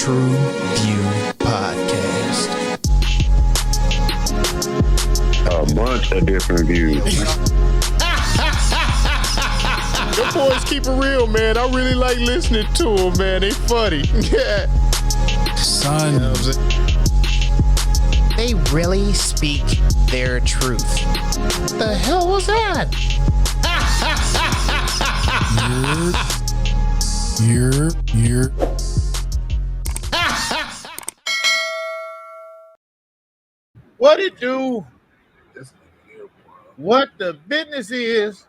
TruVue podcast. A bunch of different views. The boys keep it real, man. I really like listening to them, man. They funny. Yeah. Son, they really speak their truth. The hell was that? You're. What it do? What the business is?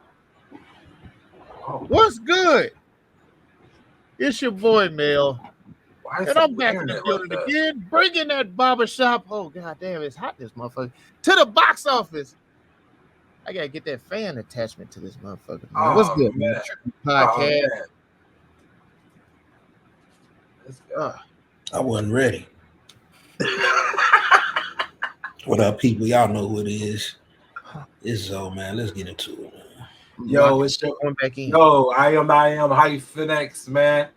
What's good? It's your boy, Mel. And I'm back in the building again, bringing that barbershop. Oh, goddamn, it's hot, this motherfucker. To the box office. I got to get that fan attachment to this motherfucker. Man. What's good, man? Podcast. I wasn't ready. What up, people? Y'all know who it is. It's Zo, man. Let's get into it, man. Yo, it's going back in. Yo, I am Hyphenex, man.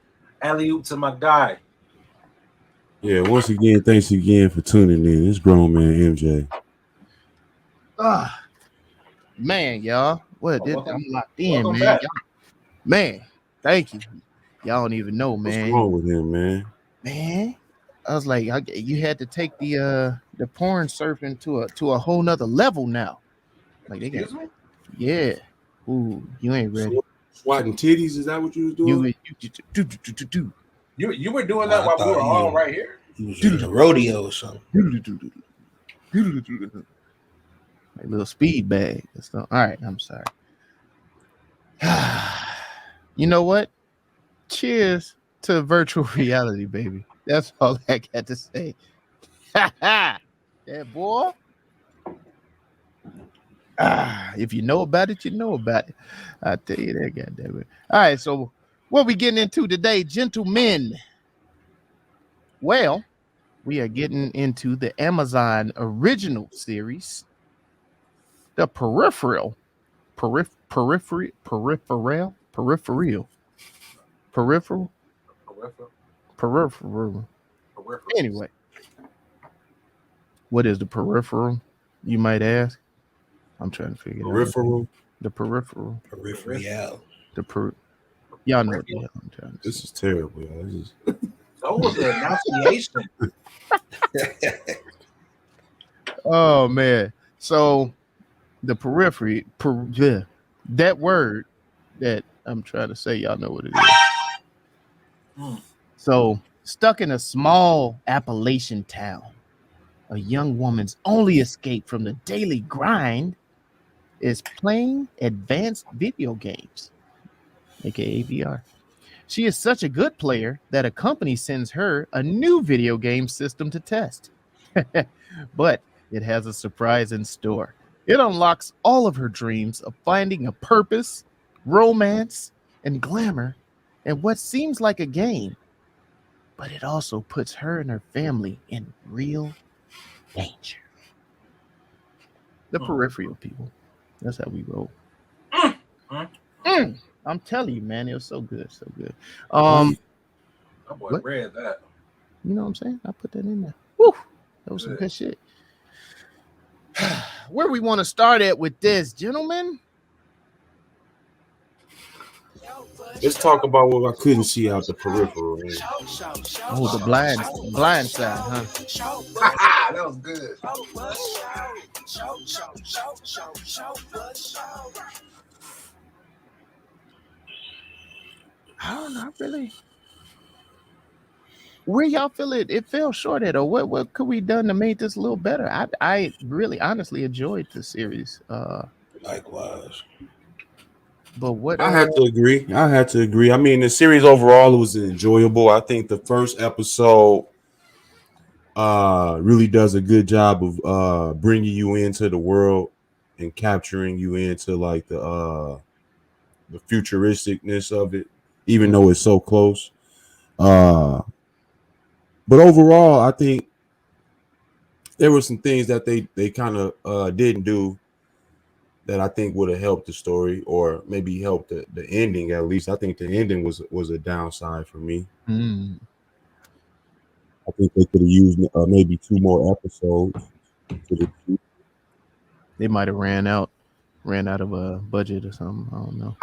Alley-oop to my guy. Yeah, once again, thanks again for tuning in. It's grown man MJ. Man, y'all. What I'm locked in, man. Man, thank you. Y'all don't even know, man. What's wrong with him, man? Man, I was like, you had to take the porn surfing to a whole nother level now. Like they got, yeah. Ooh, you ain't ready. Swatting titties? Is that what you was doing? You were doing that while we were all right here. You was doing a rodeo or something. Like little speed bag. All right, I'm sorry. You know what? Cheers to virtual reality, baby. That's all I got to say. Yeah, boy. If you know about it, you know about it. I tell you that, goddamn it. All right, so what we getting into today, gentlemen? Well, we are getting into the Amazon original series, the Peripheral. Anyway, what is the Peripheral, you might ask? I'm trying to figure it out. The Peripheral. Peripheral. Y'all know what the hell I'm trying to say. This is terrible, y'all. This is... That was an enunciation. Oh, man. So, the periphery, that word that I'm trying to say, y'all know what it is. So, stuck in a small Appalachian town, a young woman's only escape from the daily grind is playing advanced video games, aka VR. She is such a good player that a company sends her a new video game system to test. But it has a surprise in store. It unlocks all of her dreams of finding a purpose, romance, and glamour in what seems like a game. But it also puts her and her family in real danger. The Peripheral, people. That's how we roll. I'm telling you, man, it was so good, so good. My boy read that. You know what I'm saying? I put that in there. Woo, that was some good shit. Where we want to start at with this, gentlemen? Let's talk about what I couldn't see out the peripheral. Man. Oh, the blind side, huh? That was good. I don't know, really. Where y'all feel it fell short at, or what could we done to make this a little better? I really honestly enjoyed the series. Likewise. But what I had to agree. I mean, the series overall was enjoyable. I think the first episode really does a good job of bringing you into the world and capturing you into like the futuristicness of it, even though it's so close. But overall, I think there were some things that they kind of didn't do that I think would have helped the story, or maybe helped the ending at least. I think the ending was a downside for me. I think they could have used maybe 2 more episodes. They might have ran out of a budget or something. I don't know.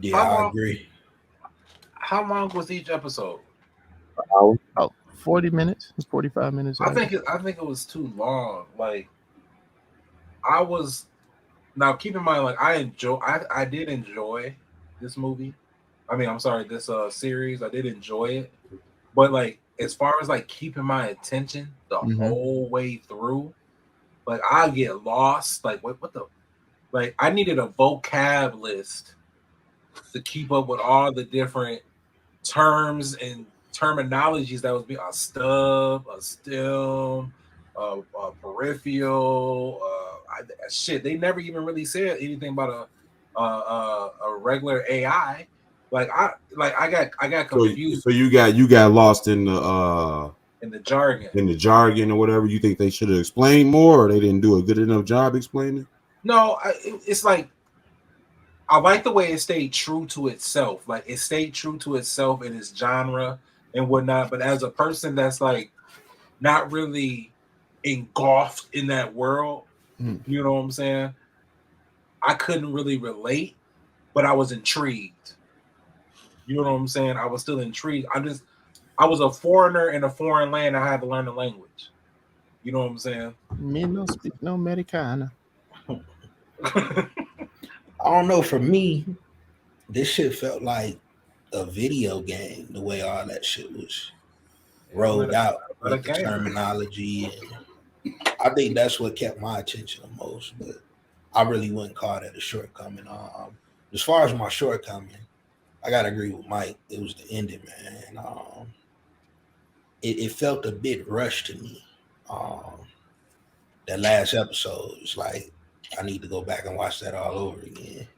Yeah, How I long? agree. How long was each episode? Oh, 40 minutes, 45 minutes. I think it was too long. Like I was now keep in mind, like I did enjoy this movie. I mean, I'm sorry, this series. I did enjoy it, but like as far as like keeping my attention the whole way through, like I get lost. Like what the like I needed a vocab list to keep up with all the different terms and terminologies that was being a stub, a stem, a peripheral. Shit, they never even really said anything about a regular AI. I got confused So you got lost in in the jargon. the jargon or whatever. You think they should have explained more, or they didn't do a good enough job explaining? No, it's like I like the way it stayed true to itself. Like it stayed true to itself in its genre and whatnot. But as a person that's like not really engulfed in that world, you know what I'm saying? I couldn't really relate, but I was intrigued. You know what I'm saying? I was still intrigued. I was a foreigner in a foreign land. I had to learn the language. You know what I'm saying? Me no speak no Americana. I don't know. For me, this shit felt like a video game. The way all that shit was rolled out with the terminology, and I think that's what kept my attention the most. But I really wouldn't call that a shortcoming. As far as my shortcoming, I gotta agree with Mike. It was the ending, man. It felt a bit rushed to me. That last episode is like I need to go back and watch that all over again.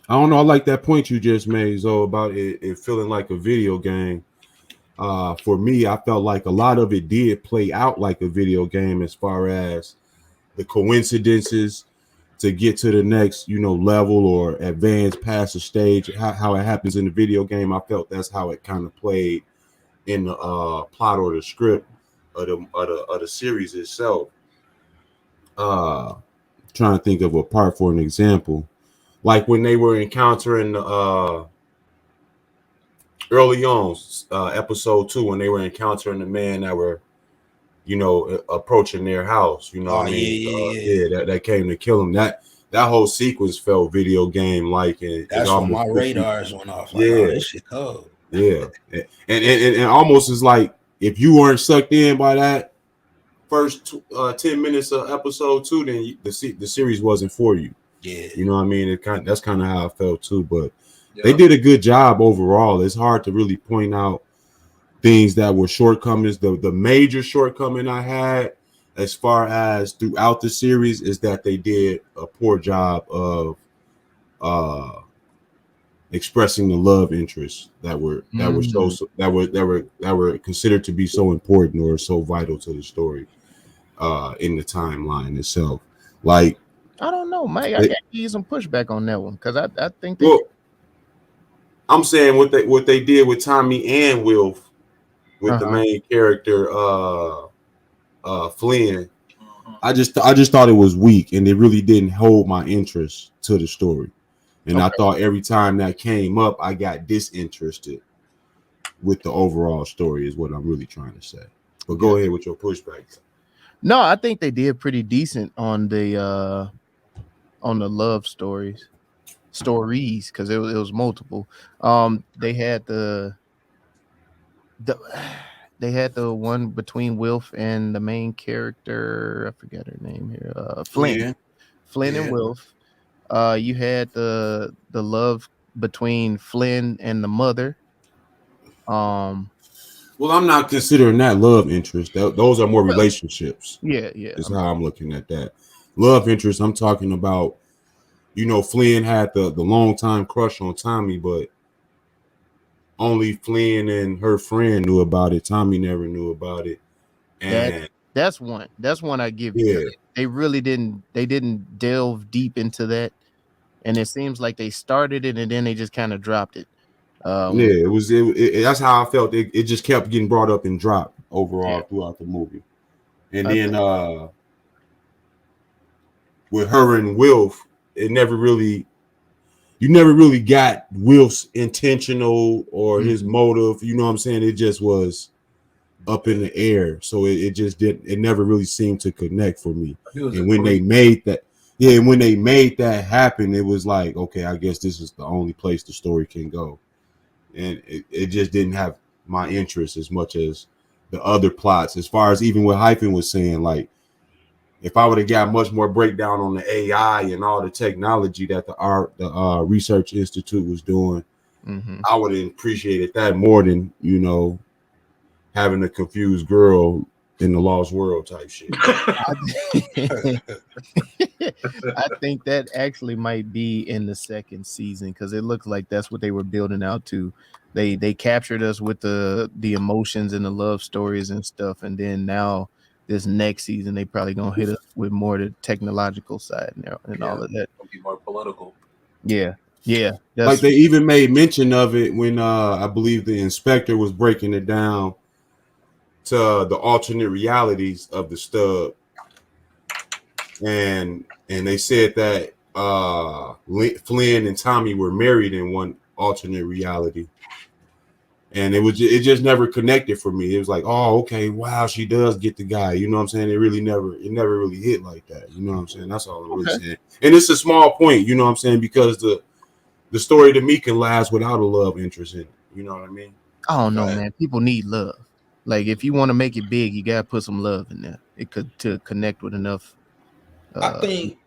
I don't know. I like that point you just made, Zoe, about it feeling like a video game. For me, I felt like a lot of it did play out like a video game as far as the coincidences to get to the next, level or advance past the stage. How it happens in the video game, I felt that's how it kind of played in the plot or the script of the series itself. Trying to think of a part for an example, like when they were encountering early on, episode 2, when they were encountering the men that were, approaching their house. You know what I mean? That came to kill them. That whole sequence felt video game like, and that's when my radars went off. Like, oh, this shit cold. Yeah, and almost is like if you weren't sucked in by that first 10 minutes of episode 2, then the series wasn't for you. Yeah, you know what I mean. That's kind of how I felt too. But they did a good job overall. It's hard to really point out things that were shortcomings. The major shortcoming I had as far as throughout the series is that they did a poor job of expressing the love interests that were considered to be so important or so vital to the story in the timeline itself. Like, I don't know, Mike. I got to give you some pushback on that one because I think I'm saying what they did with Tommy and Wilf with the main character Flynn. I just thought it was weak, and it really didn't hold my interest to the story. And I thought every time that came up, I got disinterested with the overall story, is what I'm really trying to say. But go ahead with your pushback. No, I think they did pretty decent on the love stories because it was multiple. They had the one between Wilf and the main character. I forget her name here. Flynn and Wilf. You had the love between Flynn and the mother. Well, I'm not considering that love interest. Those are more relationships. Yeah. Is how I'm looking at that. Love interest, I'm talking about, Flynn had the long time crush on Tommy, but only Flynn and her friend knew about it. Tommy never knew about it. And that's one I give you. Yeah. They really didn't delve deep into that. And it seems like they started it and then they just kind of dropped it. It was. That's how I felt. It just kept getting brought up and dropped overall throughout the movie, and then with her and Wilf, it never really. You never really got Wilf's intentional or his motive. You know what I'm saying? It just was up in the air, so it just didn't. It never really seemed to connect for me. And when they made that, when they made that happen, it was like, okay, I guess this is the only place the story can go. And it just didn't have my interest as much as the other plots. As far as even what Hyphen was saying, like if I would have got much more breakdown on the AI and all the technology that the Research Institute was doing, I would have appreciated that more than having a confused girl in the Lost World type shit. I think that actually might be in the second season because it looks like that's what they were building out to. They captured us with the emotions and the love stories and stuff, and then now this next season they probably gonna hit us with more the technological side and all of that. It'll be more political. Yeah. Like they even made mention of it when I believe the inspector was breaking it down to the alternate realities of the stub, and they said that Flynn and Tommy were married in one alternate reality, and it just never connected for me. It was like, oh, okay, wow, she does get the guy. You know what I'm saying? It never really hit like that. You know what I'm saying? That's all I'm really saying. And it's a small point. You know what I'm saying? Because the story to me can last without a love interest in it. You know what I mean? I don't know, man. People need love. Like if you want to make it big, you gotta put some love in there. It could to connect with enough. I think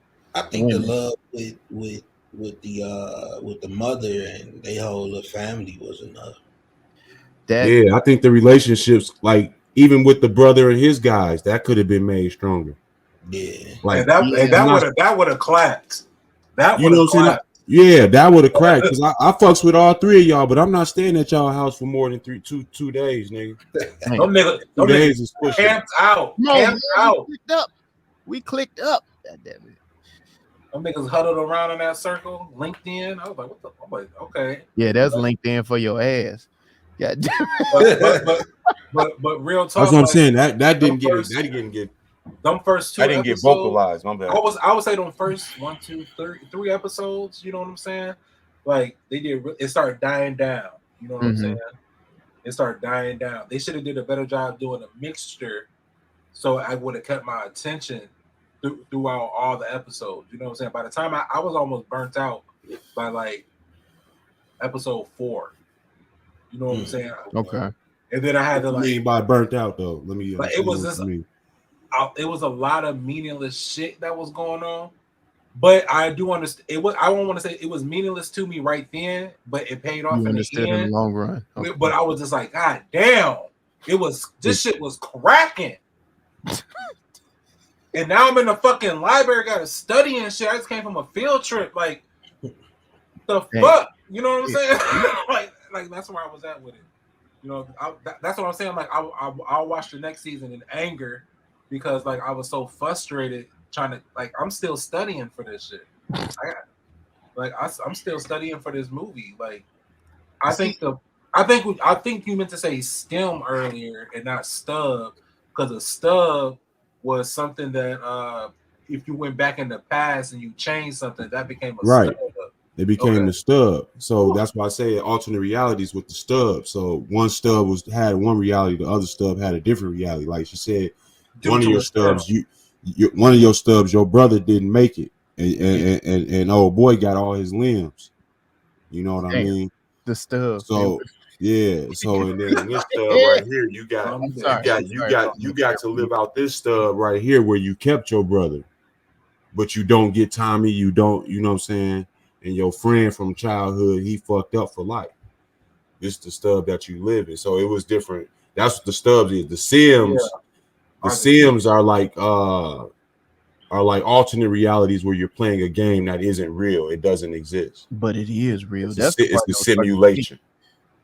women. the love with the mother and they whole little family was enough. I think the relationships, like even with the brother and his guys, that could have been made stronger. Yeah, like that would have clapped. That you know what I'm saying? Yeah, that would have cracked because I fucks with all three of y'all, but I'm not staying at y'all house for more than two days, nigga. Them niggas is pushing. Camped out. No, camped out. We clicked up. God damn it. Them niggas huddled around in that circle, LinkedIn. I was like, what the? I'm like, okay. Yeah, that's LinkedIn for your ass. God damn it. But real talk. That's what I'm saying. That didn't get. Them first two I didn't episodes, get vocalized. My bad. I would say them first 1, 2, 3 episodes. You know what I'm saying? Like they did. It started dying down. You know what I'm saying? It started dying down. They should have did a better job doing a mixture, so I would have kept my attention throughout all the episodes. You know what I'm saying? By the time I was almost burnt out by like episode 4. You know what I'm saying? Okay. And then I had to mean by burnt out though. Let me. But it was just. It was a lot of meaningless shit that was going on, but I do understand. It was. I don't want to say it was meaningless to me right then, but it paid off in the end. In the long run. Okay. But I was just like, God damn! This shit was cracking. And now I'm in the fucking library, got to study and shit. I just came from a field trip. Like, the fuck? You know what I'm saying? like that's where I was at with it. You know, that's what I'm saying. Like, I'll watch the next season in anger. Because like I was so frustrated trying to I'm still studying for this shit. I'm still studying for this movie. Like I think you meant to say STEM earlier and not stub because a stub was something that if you went back in the past and you changed something that became a stub. It became the stub. So that's why I say alternate realities with the stub. So one stub had one reality, the other stub had a different reality. Like she said. One of your stubs, your brother didn't make it, and old boy got all his limbs. You know what I mean? The stub. So yeah. So and then in this stub right here, you got to live out this stub right here where you kept your brother, but you don't get Tommy. You don't. You know what I'm saying? And your friend from childhood, he fucked up for life. It's the stub that you live in. So it was different. That's what the stubs is. The Sims. Yeah. The Sims are like alternate realities where you're playing a game that isn't real. It doesn't exist. But it is real. It's a simulation.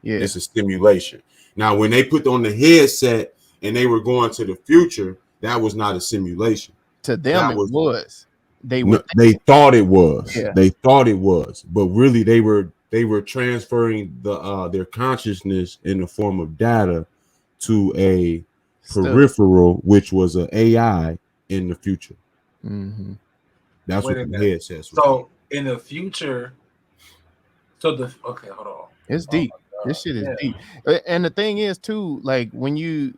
Yeah, it's a simulation. Now, when they put on the headset and they were going to the future, that was not a simulation. To them, it was. They thought it was. Yeah. They thought it was, but really they were they were transferring their consciousness in the form of data to a peripheral, which was an AI in the future. Mm-hmm. That's Wait what a the minute. headsets were. So in the future, hold on. It's Oh deep. my This God. shit is Yeah. deep. And the thing is too, like when you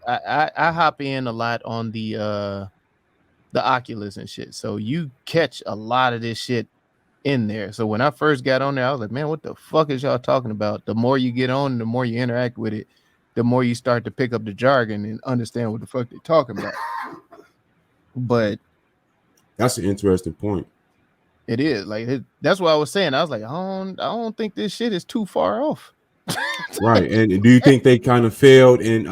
I hop in a lot on the Oculus and shit. So you catch a lot of this shit in there. So when I first got on there, I was like, man, what the fuck is y'all talking about? The more you get on, the more you interact with it, the more you start to pick up the jargon and understand what the fuck they're talking about. But that's an interesting point. it is like that's what I was saying. I was like, I don't think this shit is too far off. Right. And do you think they kind of failed in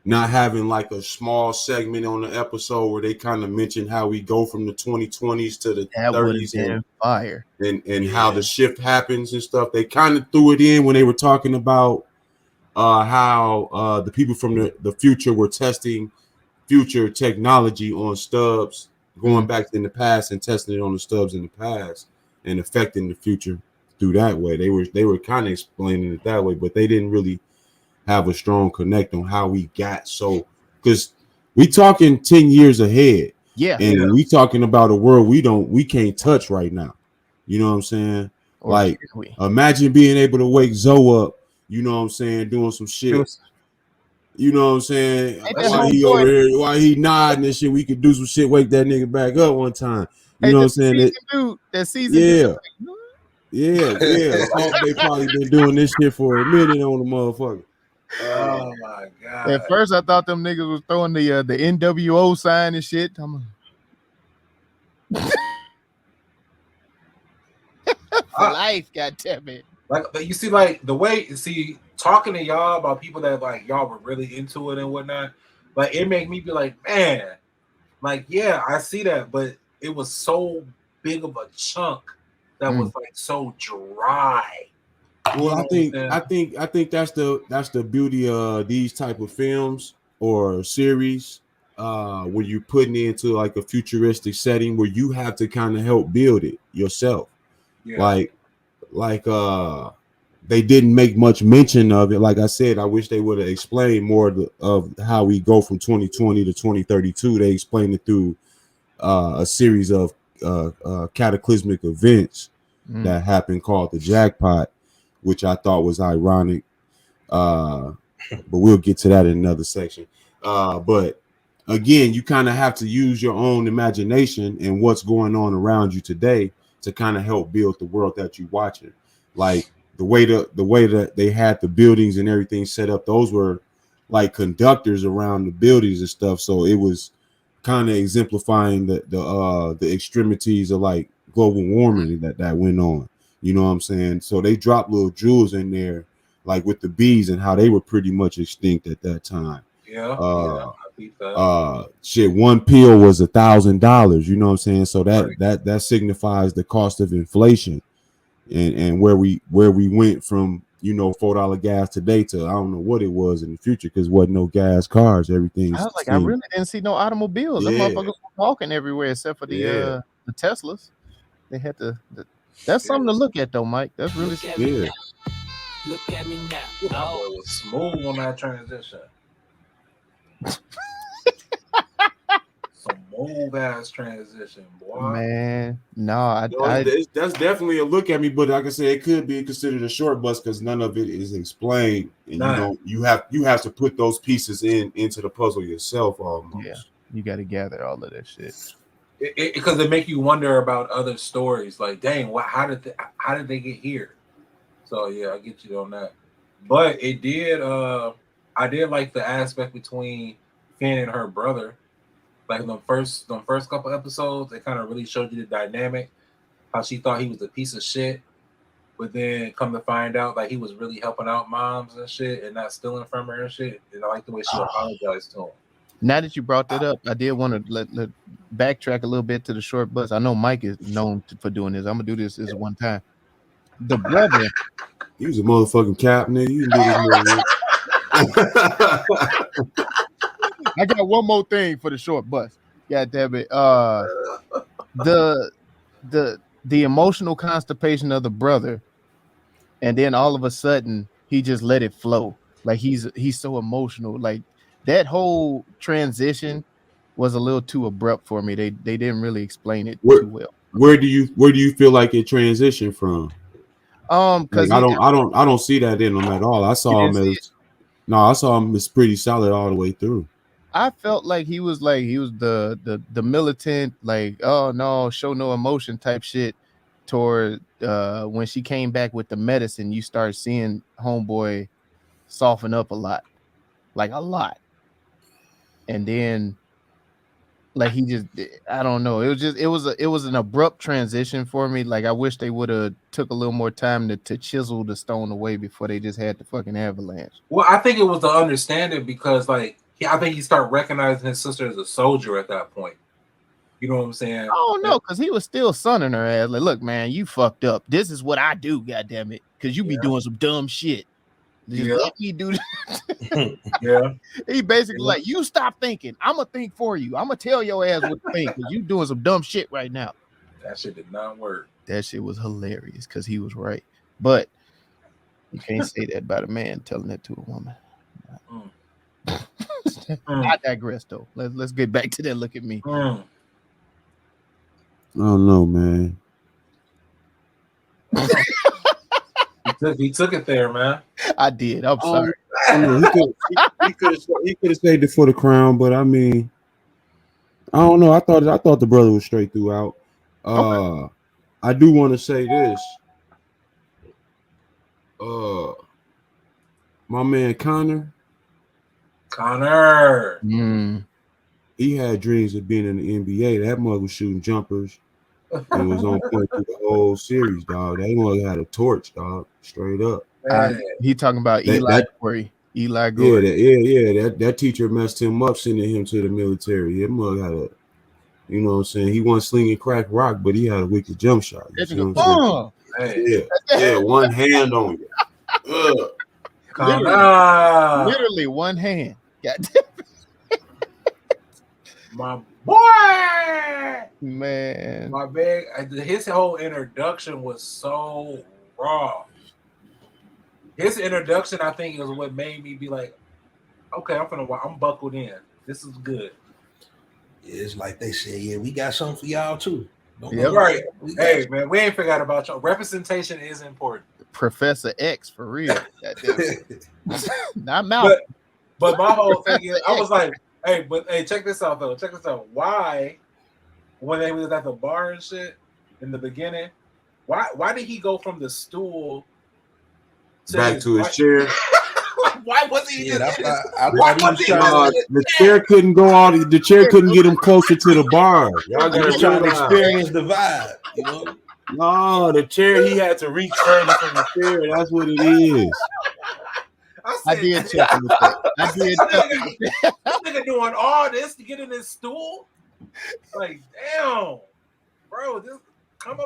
not having like a small segment on the episode where they kind of mentioned how we go from the 2020s to the That would have 30s been fire. and how the shift happens and stuff? They kind of threw it in when they were talking about how the people from the future were testing future technology on stubs, going back in the past and testing it on the stubs in the past and affecting the future through that way. They were kind of explaining it that way, but they didn't really have a strong connect on how we got so, because we talking 10 years ahead. Yeah. And we talking about a world we can't touch right now. You know what I'm saying? Or like can we? imagine being able to wake Zoe up, you know what I'm saying, doing some shit. You know what I'm saying? Ain't that While he homeboy- over here, while he nodding and shit, we could do some shit, wake that nigga back up one time. You know what I'm saying? That season dude. Yeah. They probably been doing this shit for a minute on the motherfucker. Oh my God. At first, I thought them niggas was throwing the NWO sign and shit. For life, goddamn it. Like, but you see, like the way talking to y'all about people that like y'all were really into it and whatnot, like it made me be like, man, like yeah, I see that, but it was so big of a chunk that was like so dry. Well, I think that's the beauty of these type of films or series, where you're putting it into like a futuristic setting where you have to kind of help build it yourself. Yeah. Like they didn't make much mention of it. Like I said, I wish they would have explained more of how we go from 2020 to 2032. They explained it through a series of cataclysmic events that happened called the jackpot, which I thought was ironic. But we'll get to that in another section. But again, you kind of have to use your own imagination and what's going on around you today to kind of help build the world that you're watching. Like the way that they had the buildings and everything set up, those were like conductors around the buildings and stuff. So it was kind of exemplifying the extremities of like global warming that went on. You know what I'm saying? So they dropped little jewels in there, like with the bees and how they were pretty much extinct at that time. Shit, one pill was $1,000. You know what I'm saying? So that signifies the cost of inflation, and where we went from, you know, $4 gas today to I don't know what it was in the future, because wasn't no gas cars. Everything. I was like, I really didn't see no automobiles. Them motherfuckers were walking everywhere except for the Teslas. They had that's something to look at though, Mike. That's really Look at me now. Oh, it was smooth on that transition. Some smooth ass transition, boy. Man, no, that's definitely a look at me, but like I said, it could be considered a short bus because none of it is explained, and you have to put those pieces into the puzzle yourself almost. Yeah, you got to gather all of that shit. Because it make you wonder about other stories. Like, dang, how did they get here? So yeah, I get you on that. But it did. I did like the aspect between Finn and her brother. Like the first couple episodes, it kind of really showed you the dynamic. How she thought he was a piece of shit, but then come to find out, like he was really helping out moms and shit, and not stealing from her and shit. And I like the way she apologized to him. Now that you brought that up, I did want to let backtrack a little bit to the short bus. I know Mike is known for doing this. I'm gonna do this one time. The brother, he was a motherfucking cap, nigga. You can do this more. I got one more thing for the short bus. God damn it. The the emotional constipation of the brother, and then all of a sudden he just let it flow. Like he's so emotional. Like that whole transition was a little too abrupt for me. They didn't really explain it too well. Where do you feel like it transitioned from? Because Like, I don't see that in him at all. I saw him as pretty solid all the way through. I felt like he was the militant, like, oh no, show no emotion type shit toward when she came back with the medicine. You start seeing homeboy soften up a lot. And then like he just, I don't know, it was an abrupt transition for me. Like I wish they would have took a little more time to chisel the stone away before they just had the fucking avalanche. Well, I think it was to understand it because like I think he started recognizing his sister as a soldier at that point. You know what I'm saying? Oh no, because he was still sunning her ass. Like, look, man, you fucked up. This is what I do, goddamn it. Because you be doing some dumb shit. Just let me do this. Yeah. He basically like, you stop thinking. I'm gonna think for you. I'm gonna tell your ass what to think because you doing some dumb shit right now. That shit did not work. That shit was hilarious because he was right. But you can't say that about a man telling it to a woman. I digress though. Let's get back to that. Look at me. I don't know, man. He took it there, man. I did. I'm sorry. He could have saved it for the crown, but I mean, I don't know. I thought the brother was straight throughout. Okay. I do want to say this. My man Connor. He had dreams of being in the NBA. That mug was shooting jumpers. It was on point through the whole series, dog. That mug had a torch, dog. Straight up. He talking about Eli Gorey. Eli Gorey. Yeah. That teacher messed him up, sending him to the military. That mug had a, you know what I'm saying? He wasn't slinging crack rock, but he had a wicked jump shot. You know what I'm saying? Yeah, one hand on you. Literally one hand. My boy, man, my big. His whole introduction was so raw. His introduction, I think, is what made me be like, okay, I'm buckled in. This is good. It's like they said, yeah, we got something for y'all too. Right. Hey, man, we ain't forgot about y'all. Representation is important. Professor X for real. Not Malcolm. But my whole thing is, I was like, hey, check this out though. Check this out. Why, when they was at the bar and shit in the beginning, why did he go from the stool back to his chair? Why wasn't he the chair couldn't go out. The chair couldn't get him closer to the bar. Y'all gotta try to experience the vibe, you know? No, the chair, he had to reach further from the chair. That's what it is. I did check with that. This nigga doing all this to get in his stool? Like, damn, bro, just come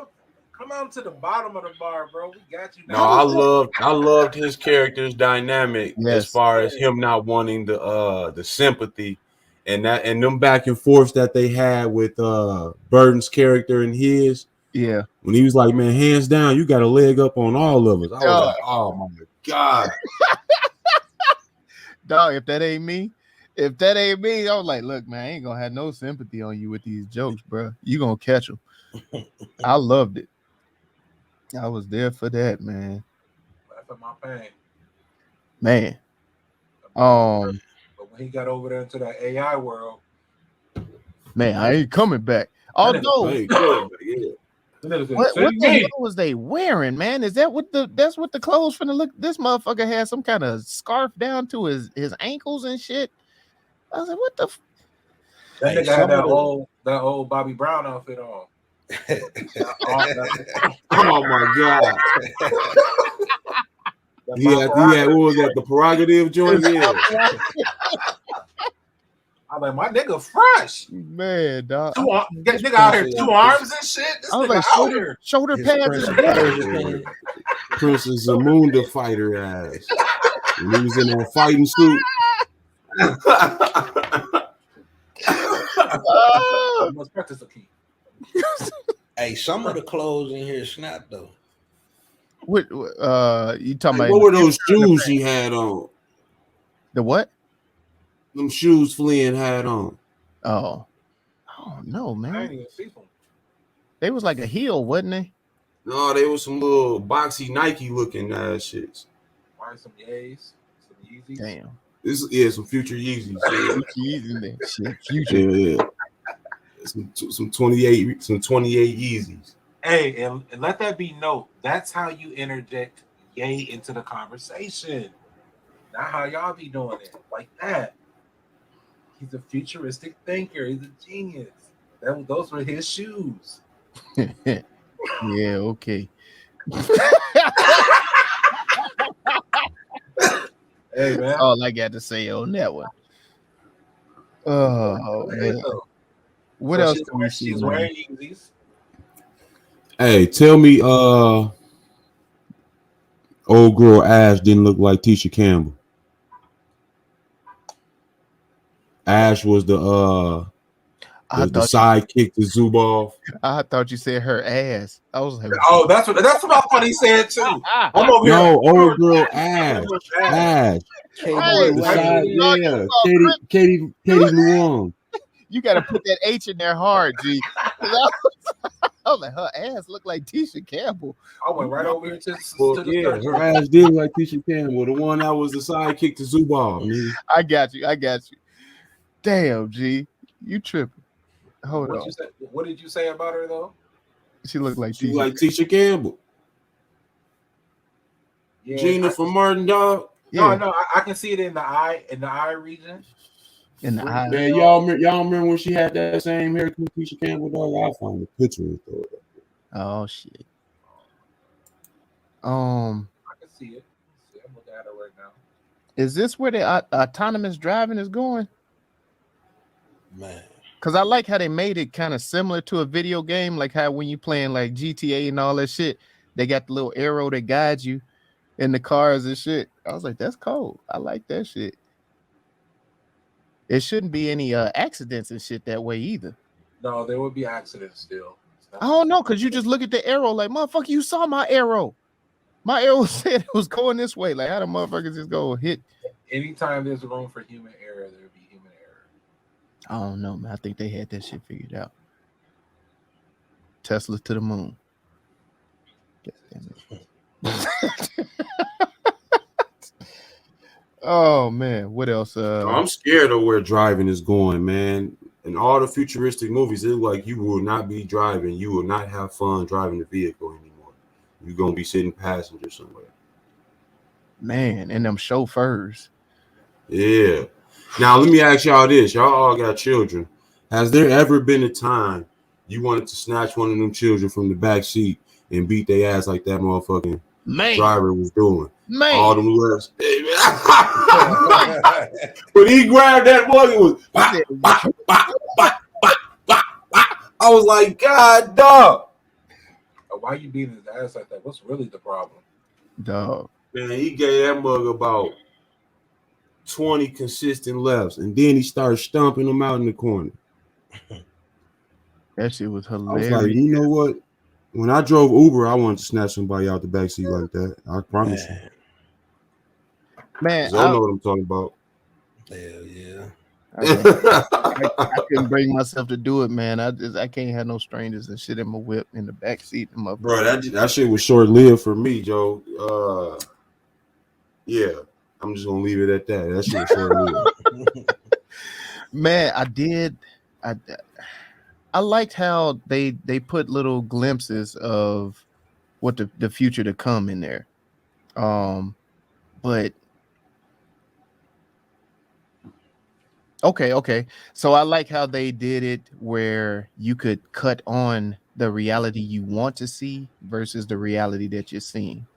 on to the bottom of the bar, bro. We got you now. No, I loved his character's dynamic as far as him not wanting the sympathy and them back and forth that they had with Burton's character and his. Yeah. When he was like, man, hands down, you got a leg up on all of us. I was like, oh my God. Dog, if that ain't me, I was like, look, man, I ain't gonna have no sympathy on you with these jokes, bro. You gonna catch them. I loved it. I was there for that, man. That's my pain. Man. But when he got over there into that AI world, man, I ain't coming back. Although, what the hell was they wearing, man? Is that that's what the clothes finna look? This motherfucker had some kind of scarf down to his ankles and shit. I was like, what the? That nigga had that old Bobby Brown outfit on. Oh my God. He had what was that? The prerogative joint? Yeah. I'm like, my nigga fresh. Man, dog. Nigga out here, 2 arms and shit. This I was like, shoulder pads. Princess Zamunda fighter ass. He was in that fighting suit. Must practice a key. Hey, some of the clothes in here snap though. What you talking Like, about? what were those shoes he had on? The what? Them shoes Flynn had on. Oh, no, I man. ain't even see them. They was like a heel, wasn't they? No, they was some little boxy Nike looking shits. Why some Yays, some Yeezys? Damn. Some future Yeezys. Yeezys in there. Shit, future. Yeah. Some 28 Yeezys. Hey, and let that be note. That's how you interject Ye into the conversation. Not how y'all be doing it like that. He's a futuristic thinker. He's a genius. Those were his shoes. Yeah, okay. Hey man, All I got to say on that one. Oh man. What else can we see? She's Man? wearing Yeezys. Hey, tell me old girl Ash didn't look like Tisha Campbell. Ash was the sidekick to Zubov. I thought you said her ass. I was like, Oh, that's what I thought he said too. I'm over No, here. old girl Ash. Katie Luong. You got to put that H in there hard, G. I was like, her ass looked like Tisha Campbell. I went right over here to the her ass did look like Tisha Campbell, the one that was the sidekick to Zubov. I got you. Damn, G, you tripping? Hold on. What did you say about her though? She looked like Tisha Campbell. Yeah, Gina from Martin Dog. No, I can see it in the eye region. In the eye. Man, y'all remember when she had that same hair to Tisha Campbell, dog? I'll find the picture of it. Oh shit. I can see it. I'm looking at it right now. Is this where the autonomous driving is going? Man. Because I like how they made it kind of similar to a video game, like how when you playing like GTA and all that shit, they got the little arrow that guides you in the cars and shit. I was like, that's cool. I like that shit. It shouldn't be any accidents and shit that way either. No, there would be accidents still. I don't know, because you just look at the arrow like, motherfucker, you saw my arrow. My arrow said it was going this way. Like, how the motherfuckers just go hit? Anytime there's room for human error, there would be human error. I don't know, man. I think they had that shit figured out. Tesla to the moon. Oh man, what else? I'm scared of where driving is going, man. In all the futuristic movies, it look like you will not be driving. You will not have fun driving the vehicle anymore. You're gonna be sitting passenger somewhere. Man, and them chauffeurs. Yeah. Now let me ask y'all this: y'all all got children. Has there ever been a time you wanted to snatch one of them children from the back seat and beat their ass like that motherfucking driver was doing? Man, all them lefts. When he grabbed that boy, it was I was like, God, dog. Why you beating his ass like that? What's really the problem? Dog. Man, he gave that mug about 20 consistent lefts, and then he started stomping them out in the corner. That shit was hilarious. I was like, you know what? When I drove Uber, I wanted to snatch somebody out the backseat like that. I promise you. Man, I know what I'm talking about. Hell yeah. I couldn't bring myself to do it, man. I can't have no strangers and shit in my whip in the back seat. Bro, that shit was short lived for me, Joe. Yeah, I'm just gonna leave it at that. That shit was short lived. Man, I liked how they put little glimpses of what the future to come in there. But okay. So I like how they did it where you could cut on the reality you want to see versus the reality that you're seeing.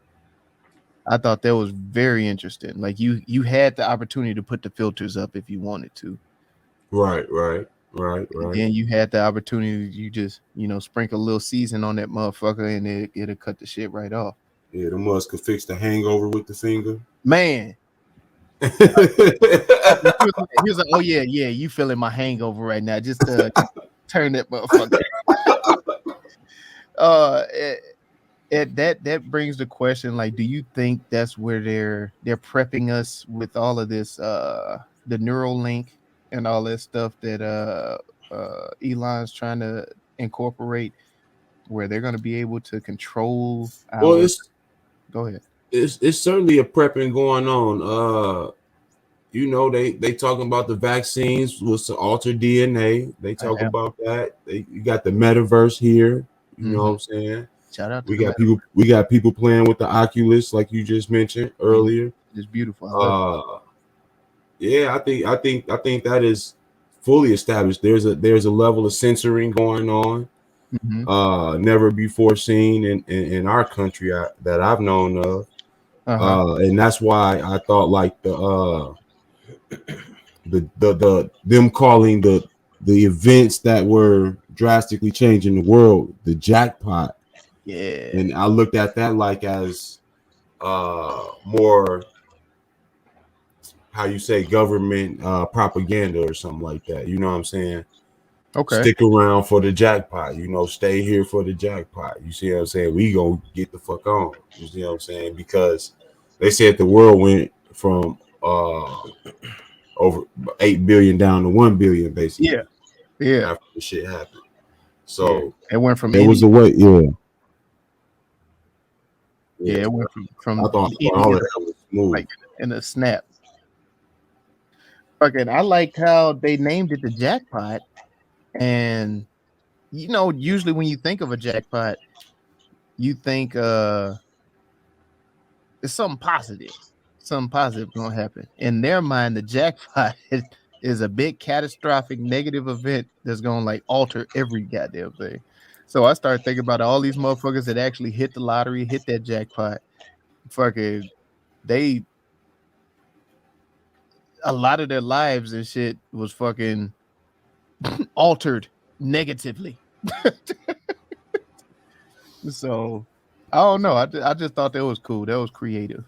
I thought that was very interesting. Like you had the opportunity to put the filters up if you wanted to. Right. And then you had the opportunity, you just, sprinkle a little season on that motherfucker and it'll cut the shit right off. Yeah, the must could fix the hangover with the finger. Man. He was like, oh yeah, you feeling my hangover right now. Just turn that motherfucker. That brings the question, like, do you think that's where they're prepping us with all of this the neural link and all that stuff that Elon's trying to incorporate, where they're going to be able to control Well, our go ahead. it's certainly a prepping going on. You know, they talking about the vaccines with the altered DNA. They talk about that. You got the metaverse here. You know what I'm saying? Shout out to we got people playing with the Oculus, like you just mentioned earlier. It's beautiful. Yeah, I think that is fully established. There's a level of censoring going on, never before seen in our country that I've known of. And that's why I thought like the them calling the events that were drastically changing the world the jackpot. Yeah. And I looked at that like as more, how you say, government propaganda or something like that. You know what I'm saying? Okay. Stick around for the jackpot. You know, stay here for the jackpot. You see what I'm saying? We gonna get the fuck on. You see what I'm saying? Because they said the world went from over 8 billion down to 1 billion, basically. Yeah. After the shit happened. So it went from it was a way, yeah, it went from I thought all of that was smooth. like in a snap. Fucking, I liked how they named it the jackpot. And you know, usually when you think of a jackpot, you think it's something positive. Something positive gonna happen. In their mind, the jackpot is a big catastrophic negative event that's gonna like alter every goddamn thing. So I started thinking about all these motherfuckers that actually hit the lottery, hit that jackpot. Fucking, a lot of their lives and shit was fucking altered negatively. So I don't know. I just thought that was cool. That was creative.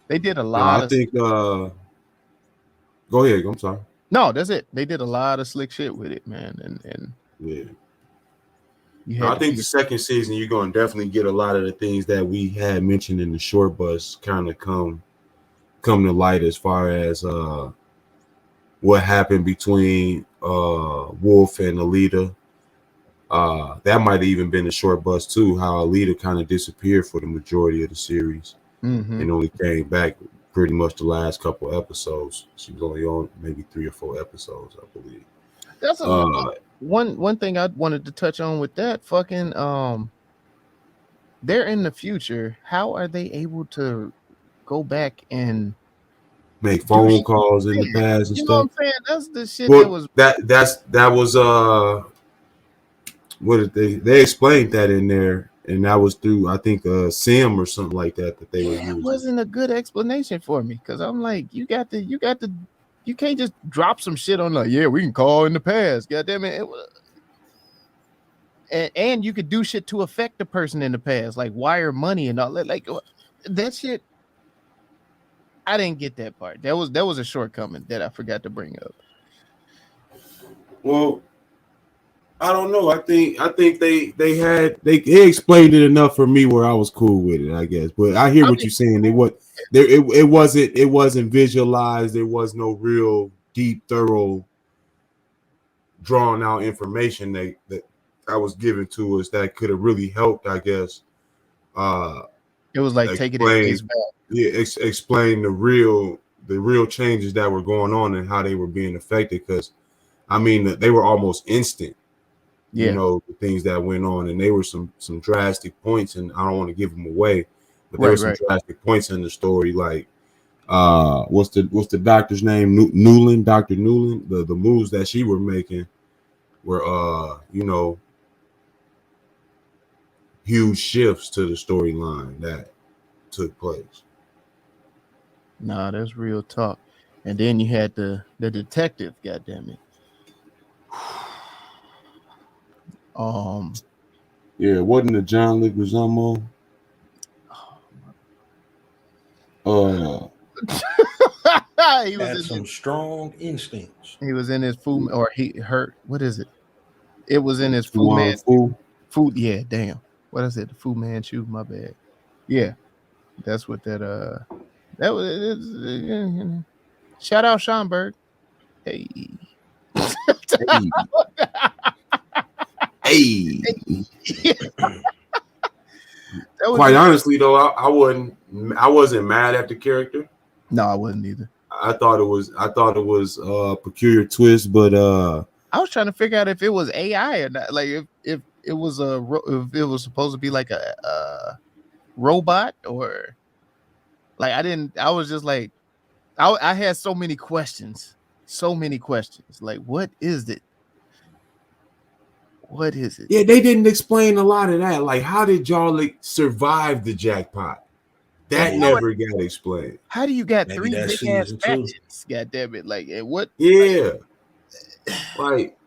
They did a lot of. Go ahead. I'm sorry. No, that's it. They did a lot of slick shit with it, man. And yeah. I think the second season you're going to definitely get a lot of the things that we had mentioned in the short bus kind of come to light, as far as what happened between Wolf and Alita. That might have even been a short bus too, how Alita kind of disappeared for the majority of the series and only came back pretty much the last couple episodes. She was only on maybe 3 or 4 episodes, I believe. That's one thing I wanted to touch on with that. Fucking they're in the future. How are they able to go back and make phone calls in the past and you stuff? Know what I'm saying? That's the shit that was what did they explained that in there, and that was through, I think, Sim or something like that they were using. It wasn't a good explanation for me, because I'm like, you can't just drop some shit on like, yeah, we can call in the past. God damn it. And you could do shit to affect the person in the past, like wire money and all that. Like that shit. I didn't get that part. That was a shortcoming that I forgot to bring up. Well, I don't know. I think they explained it enough for me where I was cool with it, I guess. But I hear what you're saying. It wasn't visualized. There was no real deep, thorough, drawn out information that was given to us that could have really helped, I guess. It was like taking it face back. Yeah, explain the real changes that were going on and how they were being affected. Because I mean, they were almost instant. You know, the things that went on, and they were some drastic points, and I don't want to give them away, but there were some drastic points in the story, like what's the doctor's name? Newland, Dr. Newland. The moves that she were making were you know, huge shifts to the storyline that took place. Nah, that's real talk. And then you had the detective, goddamn it. Yeah, it wasn't the John Leguizamo. He had some strong instincts. He was in his food, or he hurt. What is it? It was in his food man. Food. Yeah, damn. what is it? The Fu Manchu. My bad. Yeah, that's what that was. Shout out Schomburg. Hey. Hey, hey. Quite honestly, though, I wasn't mad at the character. No, I wasn't either. I thought it was a peculiar twist, but I was trying to figure out if it was AI or not. Like if it was if it was supposed to be like a robot or like I was just like I had so many questions. Like what is it? What is it? yeah, they didn't explain a lot of that. Like, how did y'all survive the jackpot? That never got explained. How do you got Maybe 3 that's big ass season 2. factions? God damn it! Like what? Yeah, like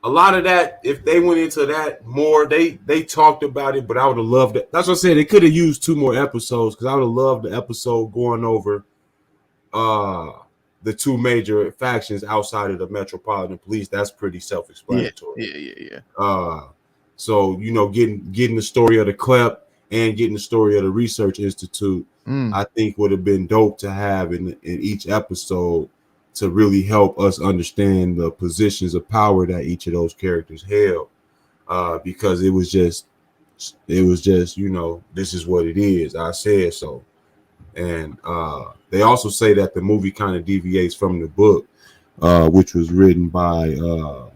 a lot of that. If they went into that more, they talked about it. But I would have loved it. That's what I said. They could have used 2 more episodes because I would have loved the episode going over the 2 major factions outside of the Metropolitan Police. That's pretty self-explanatory. Yeah. So getting the story of the CLEP and getting the story of the Research Institute, I think would have been dope to have in each episode to really help us understand the positions of power that each of those characters held. Because it was just this is what it is. I said so. And they also say that the movie kind of deviates from the book, which was written by the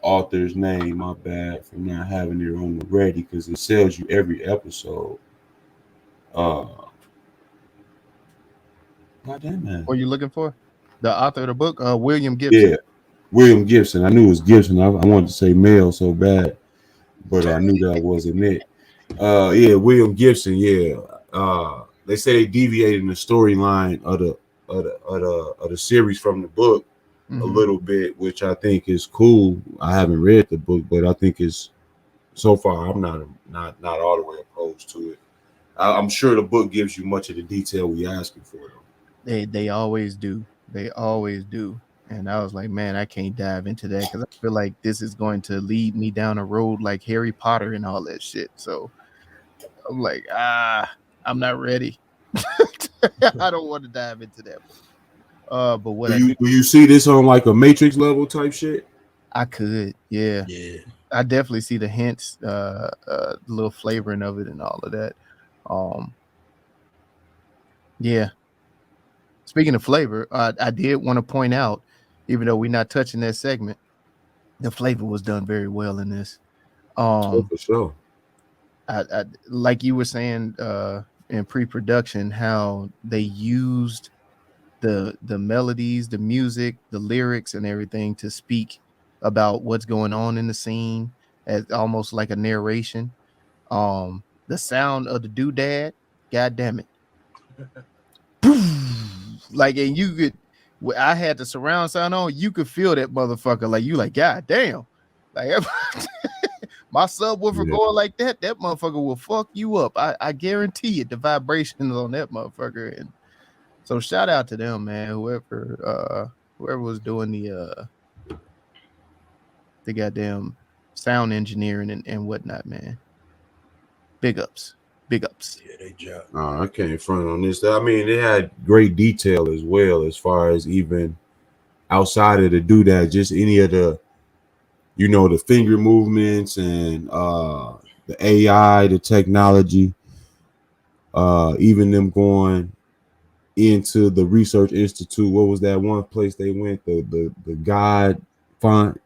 author's name. My bad for not having it on the ready because it tells you every episode. God damn, man. What are you looking for? The author of the book, William Gibson. Yeah, William Gibson. I knew it was Gibson. I wanted to say male so bad, but I knew that wasn't it. Yeah, William Gibson. Yeah. They say they deviated in the storyline of the series from the book a little bit, which I think is cool. I haven't read the book, but I think it's so far I'm not all the way opposed to it. I'm sure the book gives you much of the detail we asking for though. They always do. They always do. And I was like, man, I can't dive into that because I feel like this is going to lead me down a road like Harry Potter and all that shit. So I'm like, I'm not ready. I don't want to dive into that. But what do you see this on like a Matrix level type shit? I could, yeah. I definitely see the hints, the little flavoring of it and all of that. Yeah. Speaking of flavor, I did want to point out, even though we're not touching that segment, the flavor was done very well in this. For sure. I like you were saying in pre-production, how they used the melodies, the music, the lyrics, and everything to speak about what's going on in the scene as almost like a narration. The sound of the doodad, god damn it. Like, and you could, I had the surround sound on, you could feel that motherfucker. Like, you like, god damn. Like, my subwoofer going like that motherfucker will fuck you up. I guarantee it, the vibrations on that motherfucker. And so shout out to them, man. Whoever was doing the goddamn sound engineering and whatnot, man. Big ups. Yeah, they dropped. I can't front on this. I mean, it had great detail as well, as far as even outside of the doodad, just any of the, the finger movements and the AI, the technology, even them going into the Research Institute. What was that one place they went? The God font.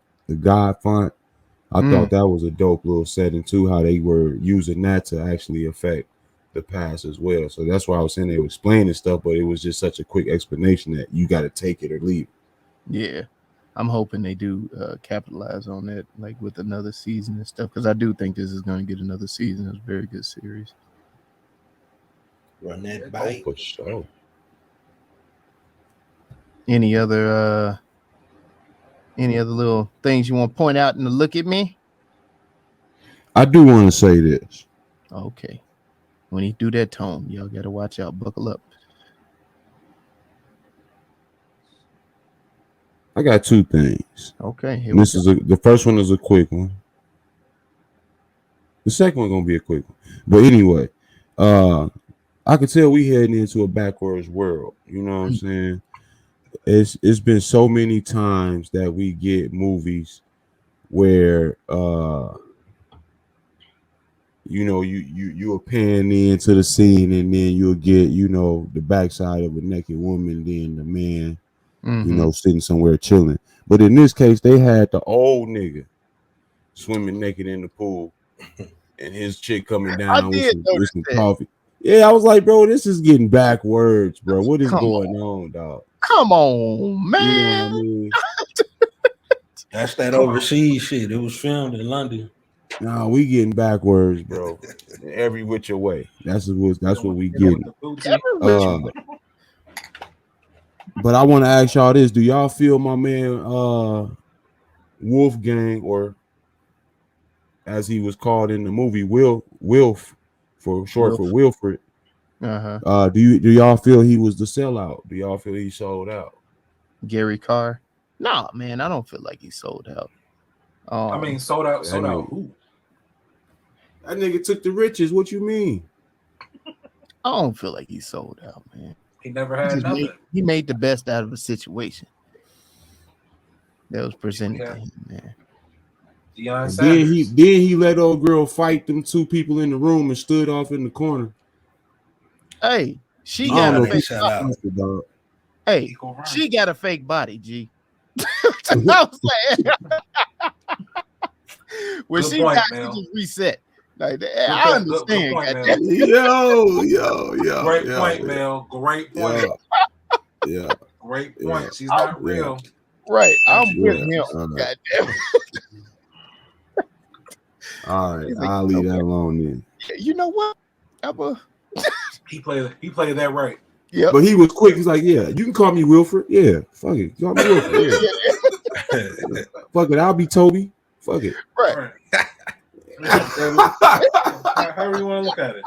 I thought that was a dope little setting too, how they were using that to actually affect the past as well. So that's why I was saying they were explaining stuff, but it was just such a quick explanation that you got to take it or leave it. Yeah. I'm hoping they do capitalize on that, like with another season and stuff, because I do think this is going to get another season. It's a very good series. Run that bike. For sure. Any other little things you want to point out and look at me? I do want to say this. Okay. When he do that tone, y'all got to watch out. Buckle up. I got 2 things. Okay. The first one is a quick one. The second one gonna be a quick one. But anyway, I could tell we heading into a backwards world. You know what I'm saying? It's been so many times that we get movies where you are paying into the scene and then you'll get, the backside of a naked woman, then the man, sitting somewhere chilling. But in this case, they had the old nigga swimming naked in the pool and his chick coming I down did with notice some that. coffee. Yeah, I was like, bro, this is getting backwards, bro. What is Come going on, dog? Come on, man. You know what I mean? That's that overseas shit. It was filmed in London. No, we getting backwards, bro. Every which way. That's what we getting. But I want to ask y'all this: do y'all feel my man Wolfgang, or as he was called in the movie, Wilf, for short for Wilfred? Do y'all feel he was the sellout? Do y'all feel he sold out? Gary Carr? Nah, man, I don't feel like he sold out. I mean, sold out who? That nigga took the riches. What you mean? I don't feel like he sold out, man. He never had nothing. He made the best out of a situation that was presented to him, man. Then he let old girl fight them two people in the room and stood off in the corner. Hey, she got a fake body. Hey, she got a fake body, G. That's what I'm saying. When she got, she just reset. Like, I understand. Yo. Great point, Mel. Great point. Yeah. Great point. She's not real. Right. I'm with him. God damn it. All right. I'll leave that alone then. You know what? He played that right. Yeah. But he was quick. He's like, yeah, you can call me Wilfred. Yeah. Fuck it. Call me Wilfred. Yeah. Fuck it. I'll be Toby. Fuck it. Right. However you want to look at it.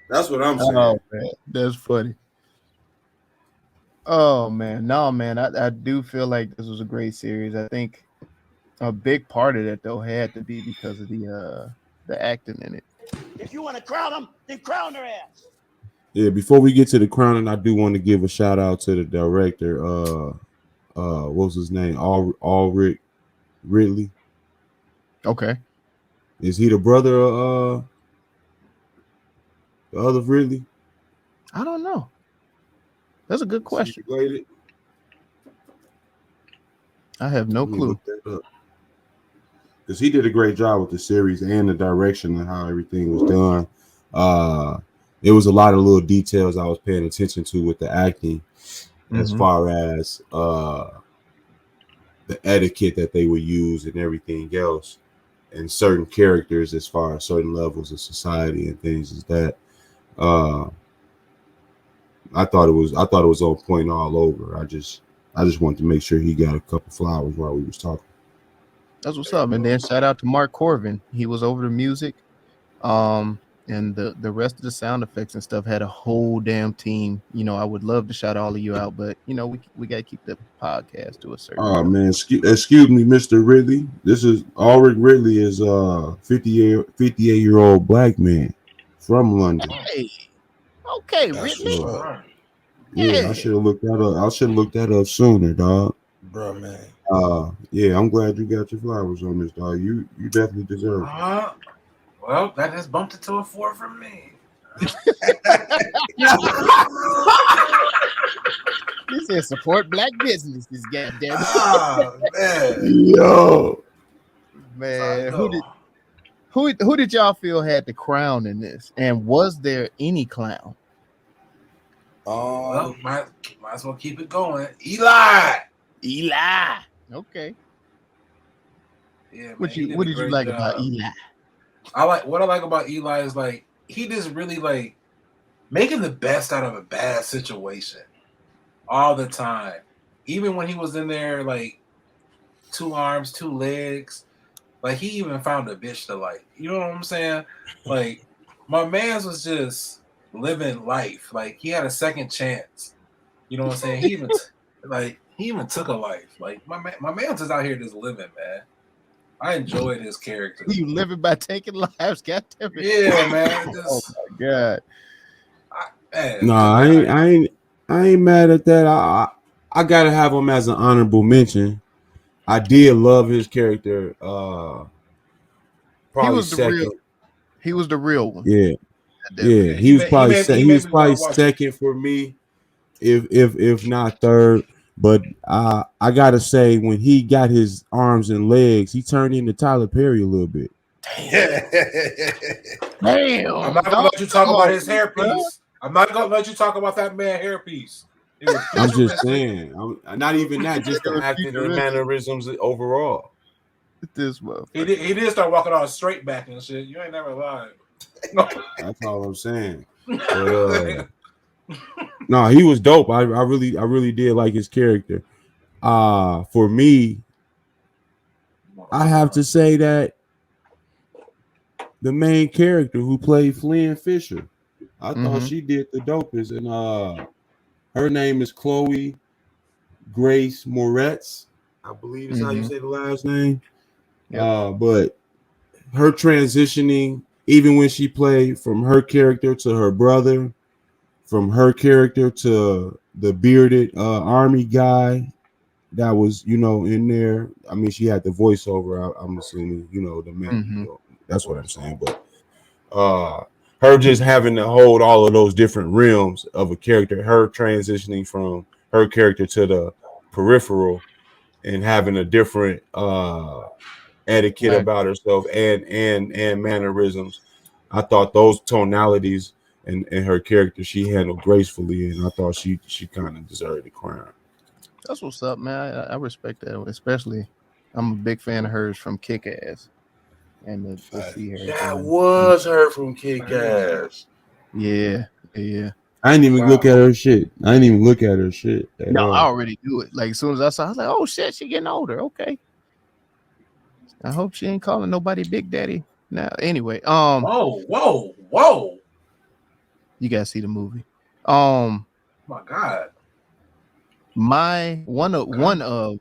That's what I'm saying. Oh, man. That's funny. Oh, man. No, man. I do feel like this was a great series. I think a big part of that, though, had to be because of the acting in it. If you want to crown them, then crown their ass. Yeah, before we get to the crowning, I do want to give a shout out to the director. What was his name? Ulrich Ridley. Okay. Is he the brother of the other Ridley? I don't know. That's a good question. I have no clue. Because he did a great job with the series and the direction and how everything was done. There was a lot of little details I was paying attention to with the acting, as far as the etiquette that they would use and everything else, and certain characters as far as certain levels of society and things as that. I thought it was on point all over. I just wanted to make sure he got a couple flowers while we was talking. That's what's up. And then shout out to Mark Corvin. He was over the music. And the rest of the sound effects and stuff had a whole damn team. I would love to shout all of you out, but we got to keep the podcast to a certain. Oh man, excuse me, Mr. Ridley. This is Ulrich Ridley is 58-year-old black man from London. Hey, okay, Ridley. Yeah, I should have looked that up. I should have looked that up sooner, dog. Bro, man. Yeah, I'm glad you got your flowers on this, dog. You definitely deserve it. Well, that has bumped it to a 4 from me. He said support black businesses, goddamn. Oh, man. Yo. Man, who did y'all feel had the crown in this? And was there any clown? Well, might as well keep it going. Eli. Okay. Yeah. What did you like about Eli? What I like about Eli is like he just really like making the best out of a bad situation all the time. Even when he was in there, like 2 arms, 2 legs, like he even found a bitch to like. You know what I'm saying? Like my man's was just living life. Like he had a second chance. You know what I'm saying? He even took a life. Like my man's is out here just living, man. I enjoyed his character. You living by taking lives, goddamn it. Yeah, man. Oh my god. No, I ain't mad at that. I gotta have him as an honorable mention. I did love his character. Probably was the second. real. He was the real one. Yeah, yeah. He was probably second for me, if not third. But I gotta say, when he got his arms and legs, he turned into Tyler Perry a little bit. Damn. I'm not gonna let you talk about his hairpiece. I'm not gonna let you talk about that man hairpiece. I'm just saying. I'm not even that. Just the acting and mannerisms overall. This motherfucker. He did start walking on straight back and shit. You ain't never lied. That's all I'm saying. But, no, he was dope. I really did like his character. For me, I have to say that the main character who played Flynn Fisher, I thought she did the dopest, and her name is Chloe Grace Moretz, I believe is how you say the last name. Yep. But her transitioning, even when she played from her character to her brother, from her character to the bearded army guy that was, in there. I mean, she had the voiceover. I'm assuming, the man. That's what I'm saying. But her just having to hold all of those different realms of a character, her transitioning from her character to the peripheral and having a different etiquette about herself and mannerisms. I thought those tonalities and her character she handled gracefully, and I thought she kind of deserved the crown. That's what's up, man. I respect that, especially I'm a big fan of hers from Kick-Ass. And to see her. That was her from Kick-Ass. Yeah. I didn't even look at her shit. No, I already knew it. Like as soon as I saw, I was like, "Oh shit, she getting older." Okay. I hope she ain't calling nobody Big Daddy now. Anyway, whoa. You gotta see the movie. My God. One of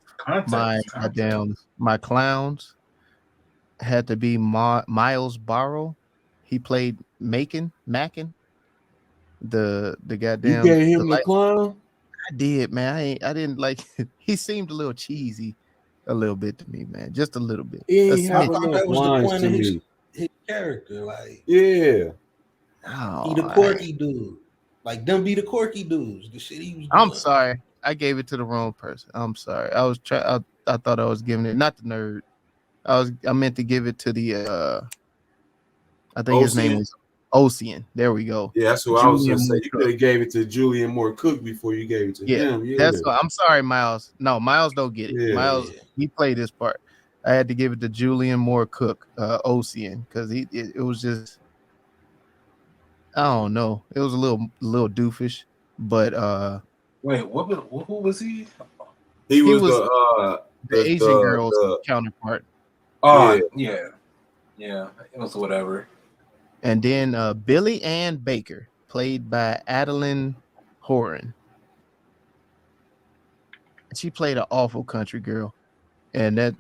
my clowns had to be Miles Barrow. He played Macon. The goddamn. You gave him the clown? I did, man. I didn't like. He seemed a little cheesy, a little bit to me, man. Just a little bit. I thought that was the point of his character, like yeah. He the quirky dude. Like them be the quirky dudes. The shit he was doing. I'm sorry. I gave it to the wrong person. I'm sorry. I thought I was giving it not the nerd. I meant to give it to the I think his name was Ocean. There we go. Yeah, that's what I was gonna say. You could have gave it to Julian Moore Cook before you gave it to him. Yeah, that's what, I'm sorry, Miles. No, Miles don't get it. Miles, he played this part. I had to give it to Julian Moore Cook, Ocean, because it was just, I don't know. It was a little doofish, but wait, who was he? He was the Asian girl's counterpart. Oh yeah, it was whatever. And then Billy Ann Baker, played by Adeline Horan. She played an awful country girl, and I'm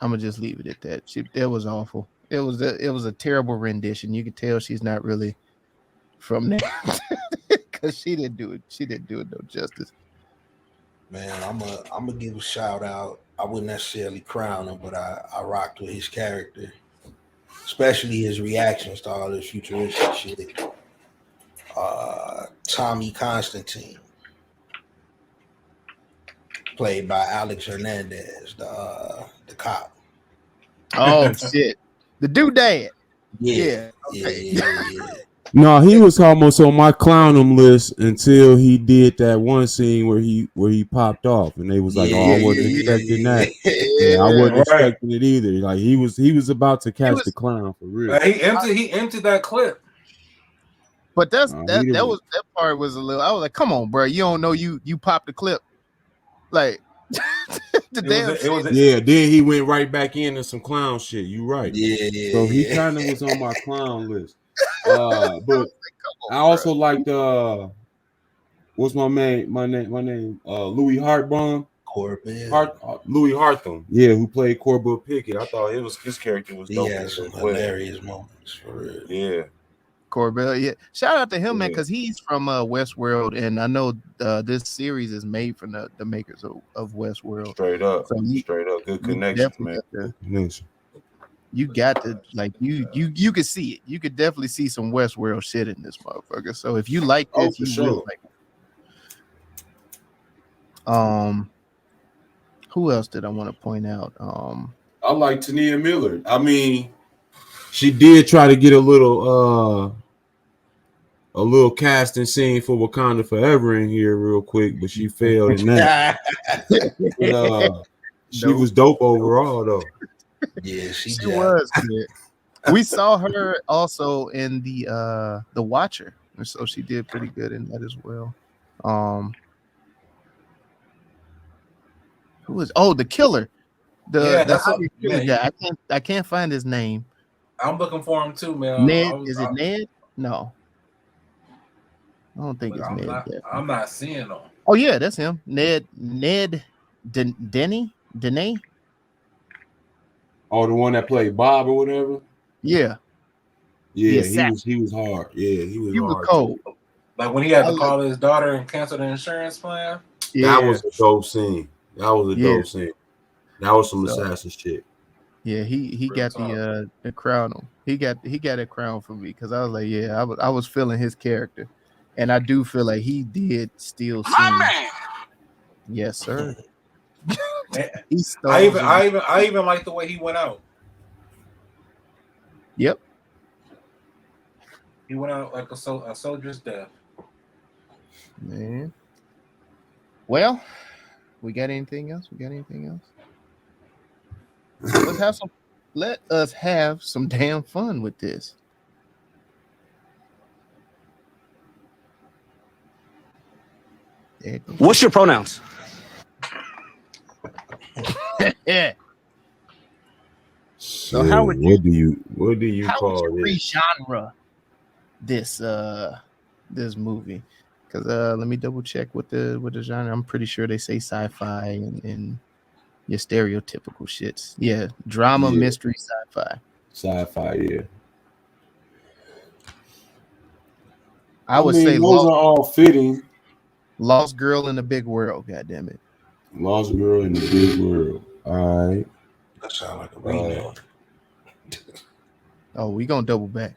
gonna just leave it at that. It was awful. It was a terrible rendition. You could tell she's not really from there because she didn't do it. She didn't do it no justice. Man, I'm gonna give a shout out. I wouldn't necessarily crown him, but I rocked with his character, especially his reactions to all this futuristic shit. Tommy Constantine, played by Alex Hernandez, the cop. Oh shit, the doodad. Yeah. No, he was almost on my clown list until he did that one scene where he popped off, and they was like, "Oh, I wasn't expecting that." Yeah, I wasn't expecting it either. Like he was about to catch the clown for real. He emptied that clip. But that part was a little. I was like, "Come on, bro, you don't know you popped the clip." Like then he went right back into some clown shit. You right. Yeah. So he kind of was on my clown list. But I also liked what's my name? Louis Hartbaum. Louis Hartham, yeah, who played Corbett Pickett. I thought his character was He dope. had some hilarious moments for real. Yeah. Corbell, yeah. Shout out to him, man, because he's from Westworld, and I know this series is made from the makers of Westworld. Straight up, so good connection, man. You got to like you could see it. You could definitely see some Westworld shit in this motherfucker. So if you like this, you will like it. Who else did I want to point out? I like NiaMiller. I mean, she did try to get a little casting scene for Wakanda Forever in here real quick, but she failed in that. But, she was dope overall, though. Yeah, she was. We saw her also in the Watcher, and so she did pretty good in that as well. Who is? Oh, the killer. The killer guy. I can't find his name. I'm looking for him too, man. Ned? Is it Ned? No. I don't think it's Ned. I'm not seeing him. Oh yeah, that's him. Ned Denny? Oh, the one that played Bob or whatever? Yeah. Yeah, he was hard. Yeah, he was cold. Like when he had to call his daughter and cancel the insurance plan. Yeah. That was a dope scene. That was some assassin shit. Yeah, he got the crown. He got a crown for me because I was like, yeah, I was feeling his character, and I do feel like he did steal scenes. Yes, sir. I even like the way he went out. Yep. He went out like a soldier's death. Man. Well, we got anything else? Let us have some damn fun with this. What's your pronouns? Yeah. So how would what do you call this genre this movie? Because let me double check with the genre. I'm pretty sure they say sci-fi and your stereotypical shits. Yeah, drama, mystery, sci-fi. Sci-fi, yeah. I would say those are all fitting. Lost Girl in the Big World. God damn it. Lost Girl in the Big World. All right. That sounds like a remake. Oh, we gonna double back.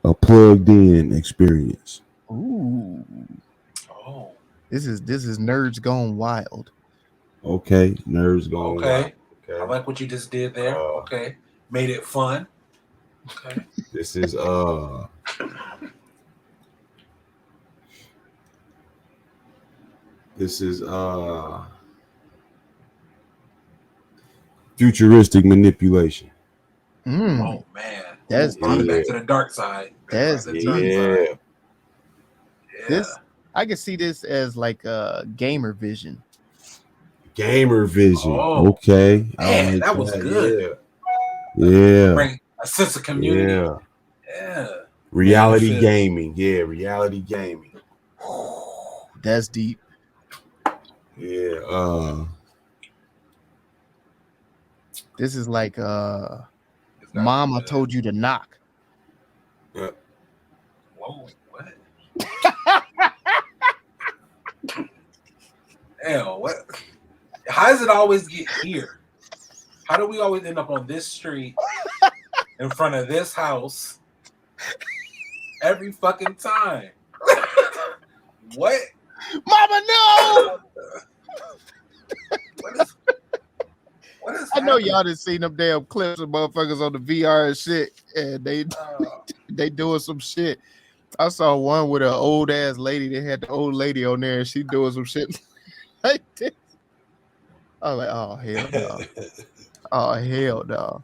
A plugged-in experience. Ooh. Oh. This is Nerds Gone Wild. Okay, Nerds Gone Wild. Okay. I like what you just did there. Okay. Made it fun. Okay. This is futuristic manipulation. Oh man. That's back to the dark side. That's yeah. This I can see this as like a gamer vision. Oh. Okay. Man, that was good. Yeah. Bring a sense of community. Yeah. Reality gaming. Yeah, reality gaming. That's deep. Yeah. This is like Mom, I told you to knock. Whoa, what? Hell, what? How does it always get here? How do we always end up on this street in front of this house every fucking time? What? Mama, no! What is I know y'all done seen them damn clips of motherfuckers on the VR and shit, and they doing some shit. I saw one with an old ass lady. They had the old lady on there, and she doing some shit like this. I was like, oh hell no! Oh hell no!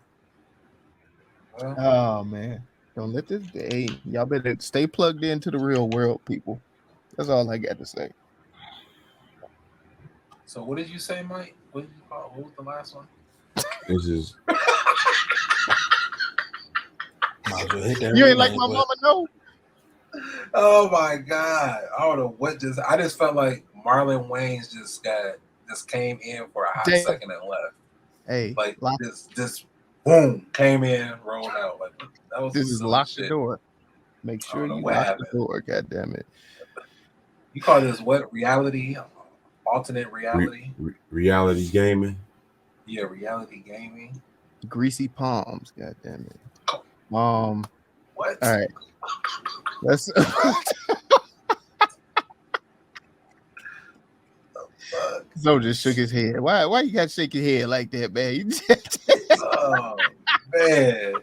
Oh man, don't let this. Hey, y'all better stay plugged into the real world, people. That's all I got to say. So what did you say, Mike? What did you call? What was the last one? This is Might as well hit that You ain't like rename my button. mama, no? Oh my god! I don't know what just. I just felt like Marlon Wayans just came in for a hot Damn. second and left. Hey, Like lock, this boom came in, rolled out. Like that was this some is silly lock the shit. door. Make I sure don't know you what lock happened. the door. God damn it. You call this what reality? Alternate reality? Reality gaming. Yeah, reality gaming. Greasy palms. God damn it. What? All right. Let's. Zo just shook his head. Why you got to shake your head like that, man? Oh man.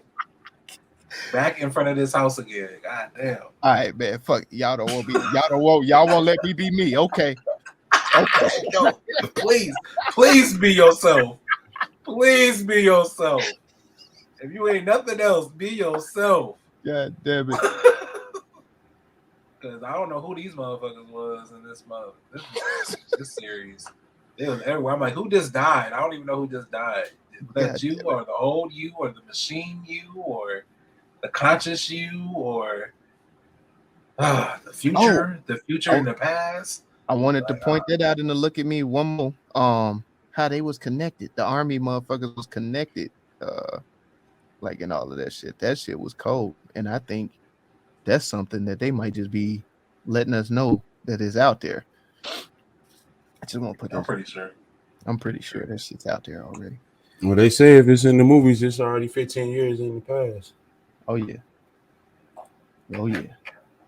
Back in front of this house again. God damn. All right, man. Fuck. Y'all won't let me be me. Okay. No, please be yourself. Please be yourself. If you ain't nothing else, be yourself. God damn it. Because I don't know who these motherfuckers was in this series. They was everywhere. I'm like, who just died? I don't even know who just died. Is that God you damn it. or the old you or the machine you or the conscious you or the future and the past? I wanted to point that out and to look at me one more. How they was connected. The army motherfuckers was connected. Like in all of that shit. That shit was cold. And I think that's something that they might just be letting us know that is out there. I just want to put that. I'm pretty sure. I'm pretty sure that shit's out there already. Well, they say if it's in the movies, it's already 15 years in the past. Oh yeah. Oh yeah.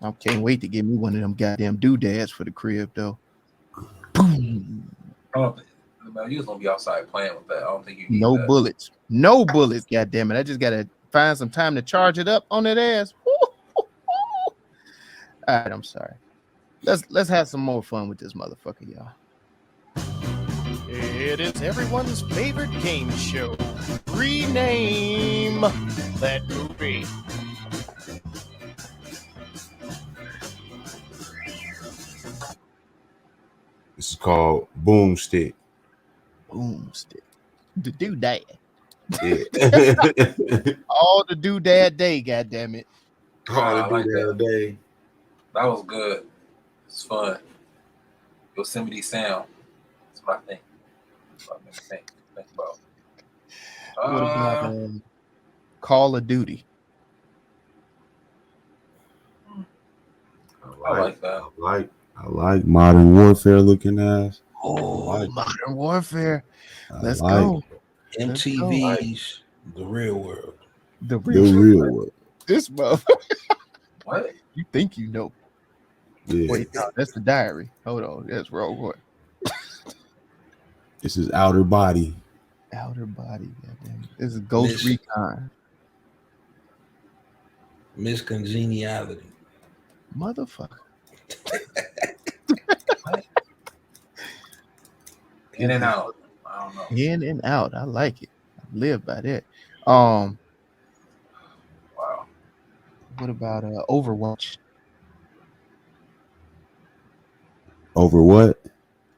I can't wait to get me one of them goddamn doodads for the crib though. Boom. You was gonna be outside playing with that. I don't think you need No that. bullets. No bullets, goddamn it. I just gotta find some time to charge it up on that ass. All right, I'm sorry. Let's have some more fun with this motherfucker, y'all. It is everyone's favorite game show. Rename that movie. This is called Boomstick. Boomstick. The doodad. Yeah. All the doodad day, goddamn it. All I like the day. That was good. It's fun. Yosemite Sound. That's what I think. That's what I think about. What about Call of Duty? I like that. I like Modern Warfare looking ass. Oh, Modern Warfare. Let's like go. MTV's The Real World. The The real world. This motherfucker. What? You think you know. Yeah. Wait, no, that's the diary. Hold on. That's wrong one. This is Outer Body. Outer Body. Goddamn. This is Ghost Recon. Miss Congeniality. Motherfucker. In and out. I don't know. In and out. I like it. I live by that. Wow. What about Overwatch? Over what?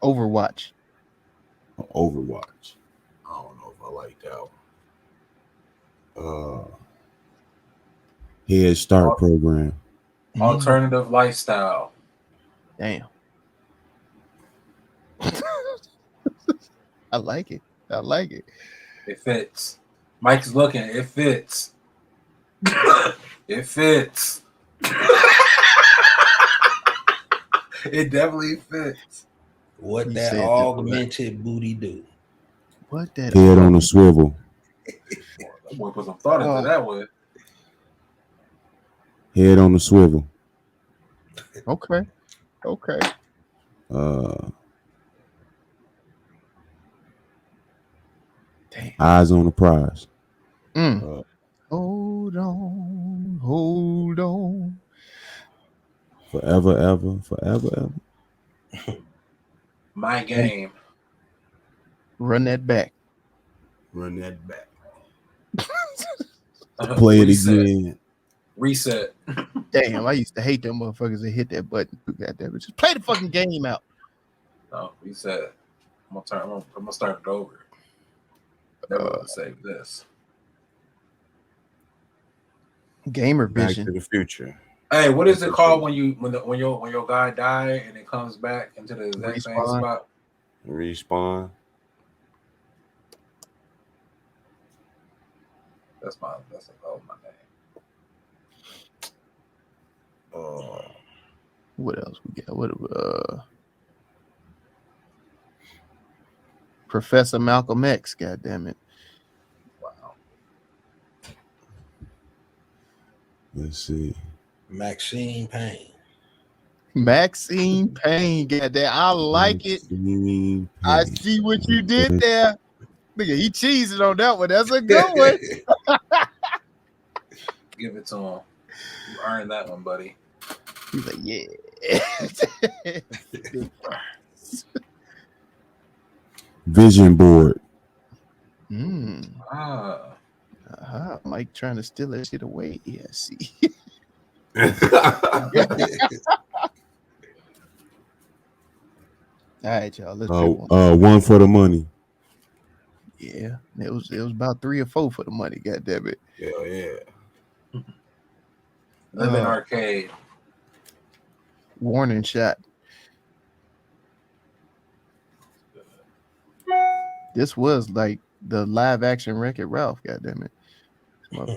Overwatch. Overwatch. I don't know if I like that one. Head Start program. Alternative lifestyle. Damn. I like it. I like it. It fits. Mike's looking. It fits. It fits. It definitely fits. What He that said that, augmented booty do? What that? Head on a swivel. That boy put some thought into that one. Head on a swivel. Okay. Damn. Eyes on the prize. Hold on. Forever, ever. My game. Run that back. Run that back. Play it again. Reset. Damn, I used to hate them motherfuckers that hit that button. Goddamn it. Just play the fucking game out. No, reset. I'm gonna start it over. Never gonna save this. Gamer Back vision. to the Future. Hey, what is it called when your guy die and it comes back into the exact same Respawn. spot? Respawn. That's my name. What else we got? What Professor Malcolm X, god damn it. Wow. Let's see. Maxine Payne. Maxine Payne, god damn. I like it. I see what you did there. Nigga, he cheesing on that one. That's a good one. Give it to him. You earned that one, buddy. He's like, yeah. Vision board. Mike trying to steal that shit away. Yeah, see. All right, y'all. Let's pick one. One for the money. Yeah, it was about 3 or 4 for the money. God damn it. Yeah. Living Arcade. Warning shot. This was like the live action Wreck-It Ralph. God damn it.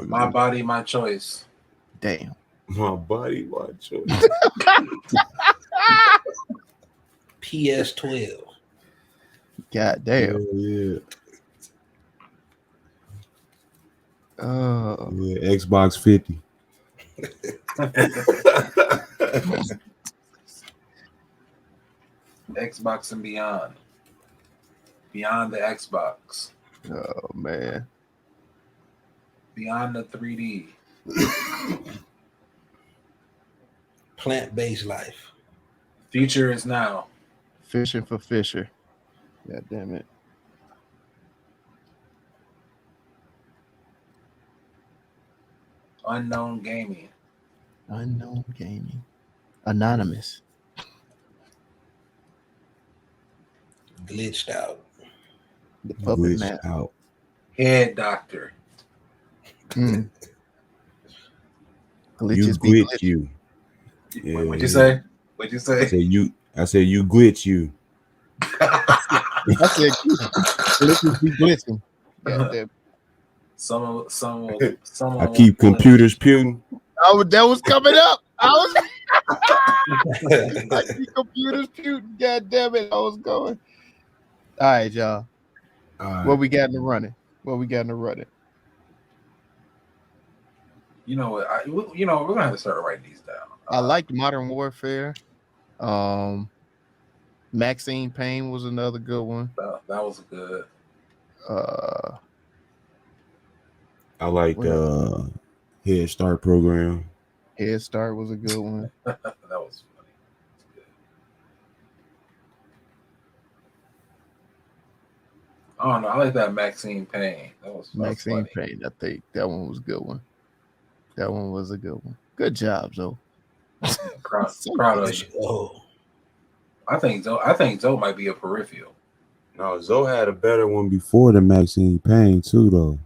My body, my choice. Damn. My body, my choice. PS12. God damn. Yeah. Yeah, Xbox 50. Xbox and beyond. Beyond the Xbox. Oh man. Beyond the 3D. Plant-based life. Future is now. Fishing for Fisher. God damn it. Unknown gaming. Unknown gaming. Anonymous. Glitched out. The puppet man. Out. Head doctor. Glitches You be glitch you. Yeah. What'd you say? What'd you say? I said you glitch you. I said glitches be glitching. God damn. Someone I keep computers puting. That was coming up. I keep computers puting. God damn it. I was going. All right, y'all. What we got in the running? You know what? We're gonna have to start writing these down. I liked Modern Warfare. Maxine Payne was another good one. That was good. I like Head Start program. Head Start was a good one. That was funny. I don't know. I like that Maxine Payne. That was Maxine funny. Payne. I think that one was a good one. That one was a good one. Good job, Zoe. Proud of you. Oh, I think Zoe might be a peripheral. No, Zoe had a better one before the Maxine Payne too, though.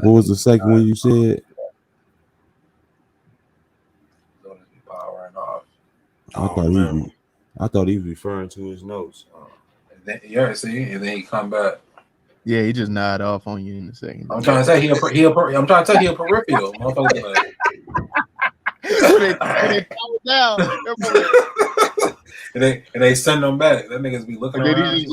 What was the second one you said? Zoe just be powering off. I thought he was referring to his notes. And then he come back. Yeah, he just nod off on you in a second. I'm trying to say he a peripheral. Motherfucker like. when they calm down, and they send them back. That niggas be looking around.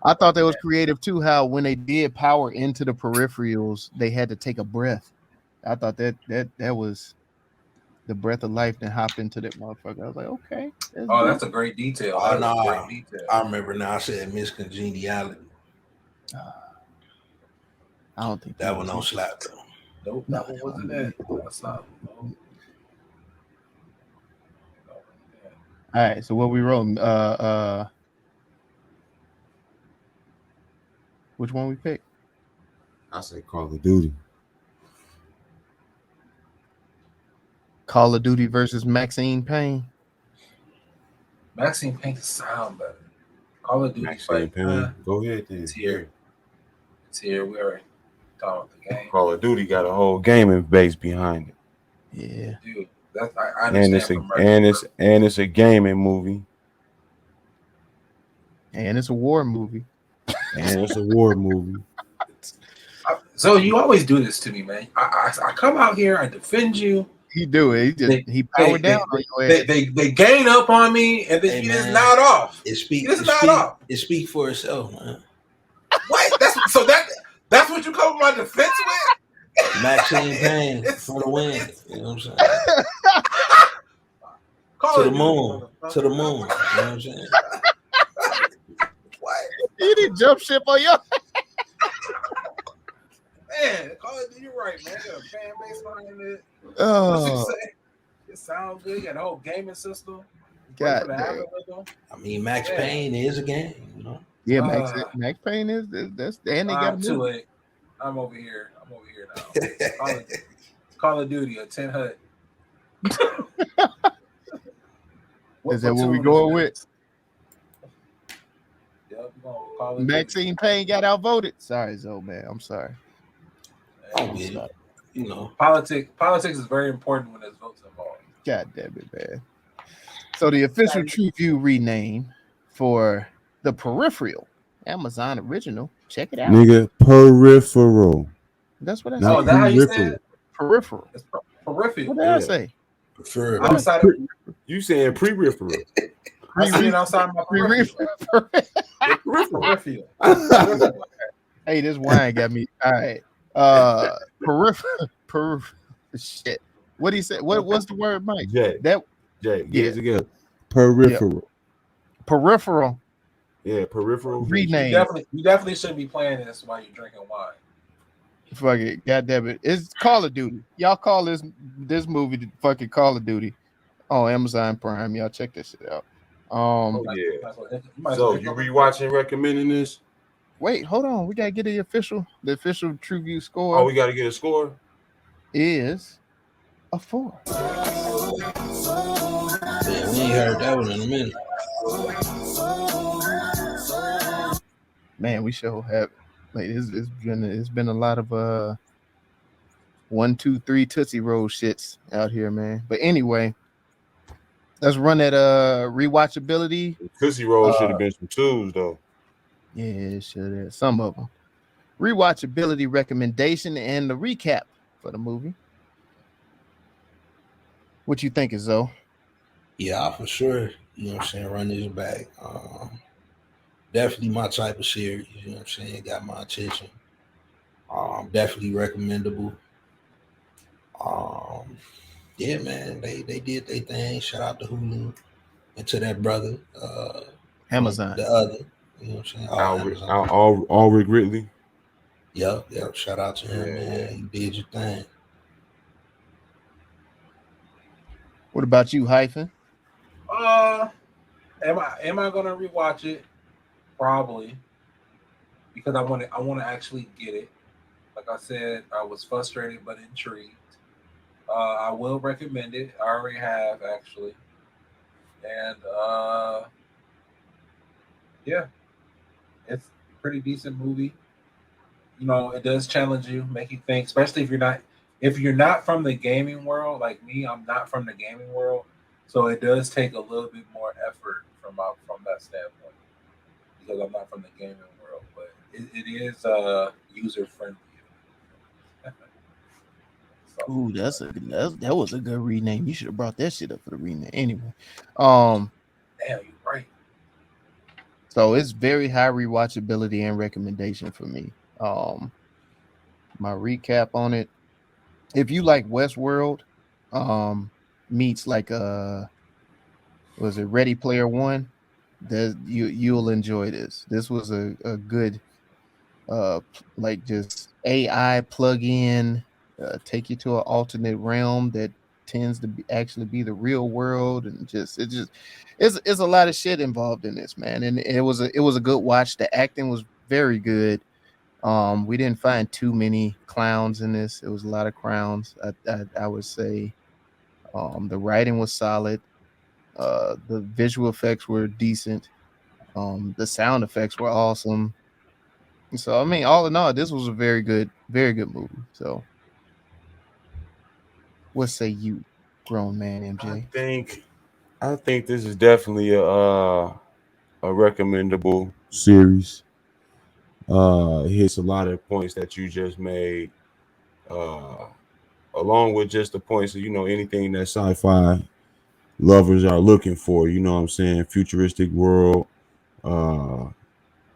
I thought that was creative too. How when they did power into the peripherals, they had to take a breath. I thought that was the breath of life that hopped into that motherfucker. I was like, okay. That's a great detail. Oh, no. I remember now. I said Miss Congeniality. I don't think that one don't slap though. Nope, that one wasn't it. That's not. No. All right, so what we rolling? Which one we pick? I say Call of Duty. Call of Duty versus Maxine Payne. Maxine Payne sound better. Call of Duty Maxine Payne. Go ahead then. It's here. We are. Talking about the game. Call of Duty got a whole gaming base behind it. Yeah. Dude, that's I understand from it's a gaming movie. And it's a war movie. And it's a war movie. So you always do this to me, man. I come out here, I defend you. He do it. He powered down on your ass. They gain up on me, and then you just nod off. It speak for itself, man. What? That's what you come with my defense with? Maxine Payne for the win. You know what I'm saying? To the moon. You know what I'm saying? What? He didn't jump ship on you. Man, Call of Duty, you're right, man. Got a fan base behind it. Oh, it sounds good. You got a whole gaming system. God damn. I mean, Max Payne is a game, you know. Yeah, Max Payne is that's and they got too late. I'm over here now. Call of Duty, a 10 HUD. Is that what we going with? Yep, Call of Maxine Payne got outvoted. Sorry, Zoe, man. I'm sorry. You know, politics is very important when there's votes involved. God damn it, man. So the official TruVue rename for the Peripheral Amazon original. Check it out, nigga. Peripheral. That's what I said. Oh, that how you said? Peripheral. It's peripheral. What did I say? You saying peripheral? I see it outside my peripheral. Hey, this wine got me. All right. Peripheral. Shit. What do you say? What's the word, Mike? Jay. Get it together. Peripheral. Yeah. Peripheral. Yeah, peripheral. Rename. You definitely shouldn't be playing this while you're drinking wine. Fuck it. God damn it. It's Call of Duty. Y'all call this movie fucking Call of Duty on Amazon Prime. Y'all check this shit out. Yeah. So you rewatching, recommending this? Wait, hold on. We gotta get the official TruVue score. Oh, we gotta get a score. Is a 4. Yeah, we ain't heard that one in a minute. Man, we sure have. Like it's been a lot of 1, 2, 3 Tootsie Roll shits out here, man. But anyway, let's run that rewatchability. Tootsie Roll should have been some 2s though. Yeah, it should have. Some of them. Rewatchability recommendation and the recap for the movie. What you think, Zoe? Yeah, for sure. You know what I'm saying? Run this back. Definitely my type of series. You know what I'm saying? Got my attention. Definitely recommendable. Yeah, man. They did their thing. Shout out to Hulu and to that brother. Amazon. The other. You know what I'm saying? All Ridley. Yep. Shout out to him, man. You did your thing. What about you, Hyphen? Am I gonna rewatch it? Probably, because I want to actually get it. Like I said, I was frustrated but intrigued. I will recommend it. I already have actually, and yeah, it's a pretty decent movie. You know, it does challenge you, make you think, especially if you're not from the gaming world like me. I'm not from the gaming world, so it does take a little bit more effort from that standpoint because I'm not from the gaming world. But it is user friendly. Ooh, that was a good rename. You should have brought that shit up for the rename. Anyway, damn, you're right. So it's very high rewatchability and recommendation for me. My recap on it. If you like Westworld, meets like was it Ready Player One? That you'll enjoy this. This was a good like just AI plug-in, take you to an alternate realm that tends to actually be the real world, and it's a lot of shit involved in this, man. And it was a good watch. The acting was very good. We didn't find too many clowns in this. It was a lot of clowns. I would say the writing was solid. The visual effects were decent. The sound effects were awesome. So I mean, all in all, this was a very good movie. So, what say you, grown man MJ? I think this is definitely a recommendable series. It hits a lot of points that you just made, uh, along with just the points of anything that sci-fi lovers are looking for. You know what I'm saying? Futuristic world, uh,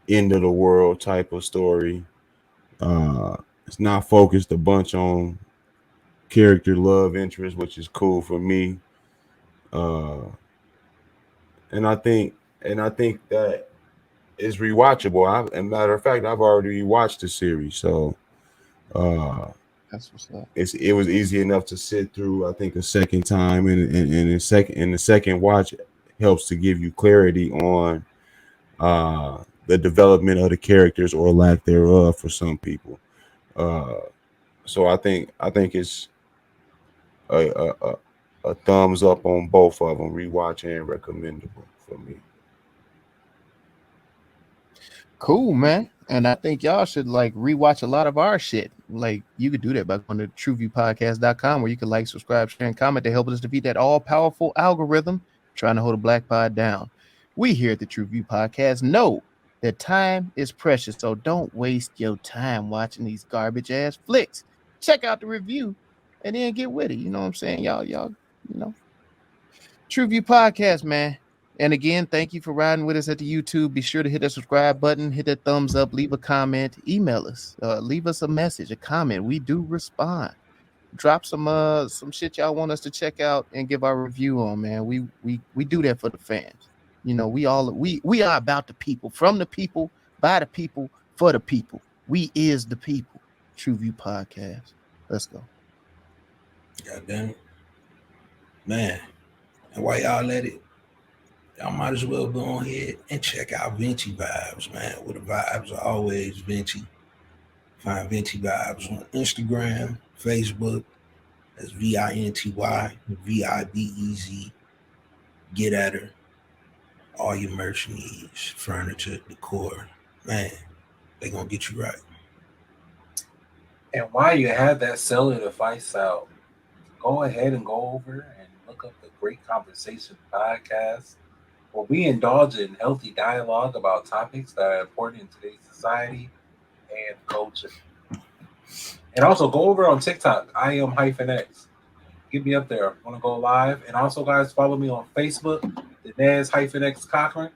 end of the world type of story. It's not focused a bunch on character love interest, which is cool for me. Uh, and I think that is rewatchable. As a matter of fact, I've already rewatched the series, so uh, That's what's up. it was easy enough to sit through. I think a second time, and the second watch helps to give you clarity on the development of the characters or lack thereof for some people. Uh, so I think it's a thumbs up on both of them, rewatch and recommendable for me. Cool, man. And I think y'all should like rewatch a lot of our shit. Like you could do that by going to TruVuePodcast.com where you can like, subscribe, share, and comment to help us defeat that all-powerful algorithm trying to hold a black pod down. We here at the TruVue Podcast know that time is precious, so don't waste your time watching these garbage ass flicks. Check out the review and then get with it. You know what I'm saying? Y'all, TruVue Podcast, man. And again, thank you for riding with us at the YouTube. Be sure to hit that subscribe button, hit that thumbs up, leave a comment, email us, leave us a message, a comment. We do respond. Drop some shit y'all want us to check out and give our review on, man. We do that for the fans. You know, we are about the people, from the people, by the people, for the people. We is the people. TruVue Podcast. Let's go. God damn it. Man. And while y'all at it, y'all might as well go on ahead and check out Vinci Vibes, man. Where the vibes are always Vinci. Find Vinci Vibes on Instagram, Facebook. That's VINTY, VIBEZ. Get at her. All your merch needs, furniture, decor. Man, they gonna get you right. And while you have that cellular device out, go ahead and go over and look up the Great Conversation podcast, where we indulge in healthy dialogue about topics that are important in today's society and culture. And also go over on TikTok, IM-X. Get me up there. I want to go live. And also, guys, follow me on Facebook, the Nez-X Cochran.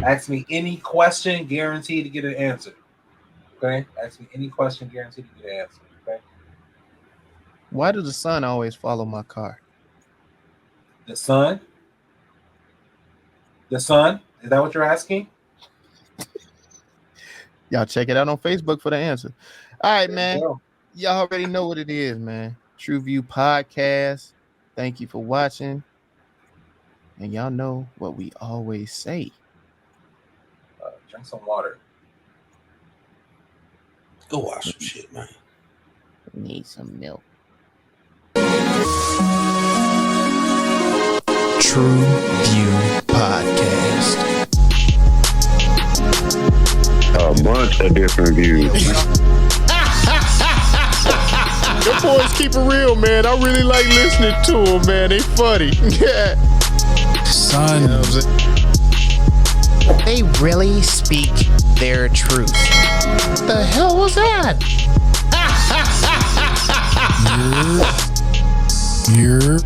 Ask me any question, guaranteed to get an answer. Okay? Ask me any question, guaranteed to get an answer. Okay? Why does the sun always follow my car? The sun? The sun? Is that what you're asking? Y'all check it out on Facebook for the answer. All right, man. Go. Y'all already know what it is, man. TruVue Podcast. Thank you for watching. And y'all know what we always say. Drink some water. Go watch some shit, man. Need some milk. TruVue Podcast. A bunch of different views. Them boys keep it real, man. I really like listening to them, man. They funny. Yeah. Son. You know what I'm saying? They really speak their truth. What the hell was that? You're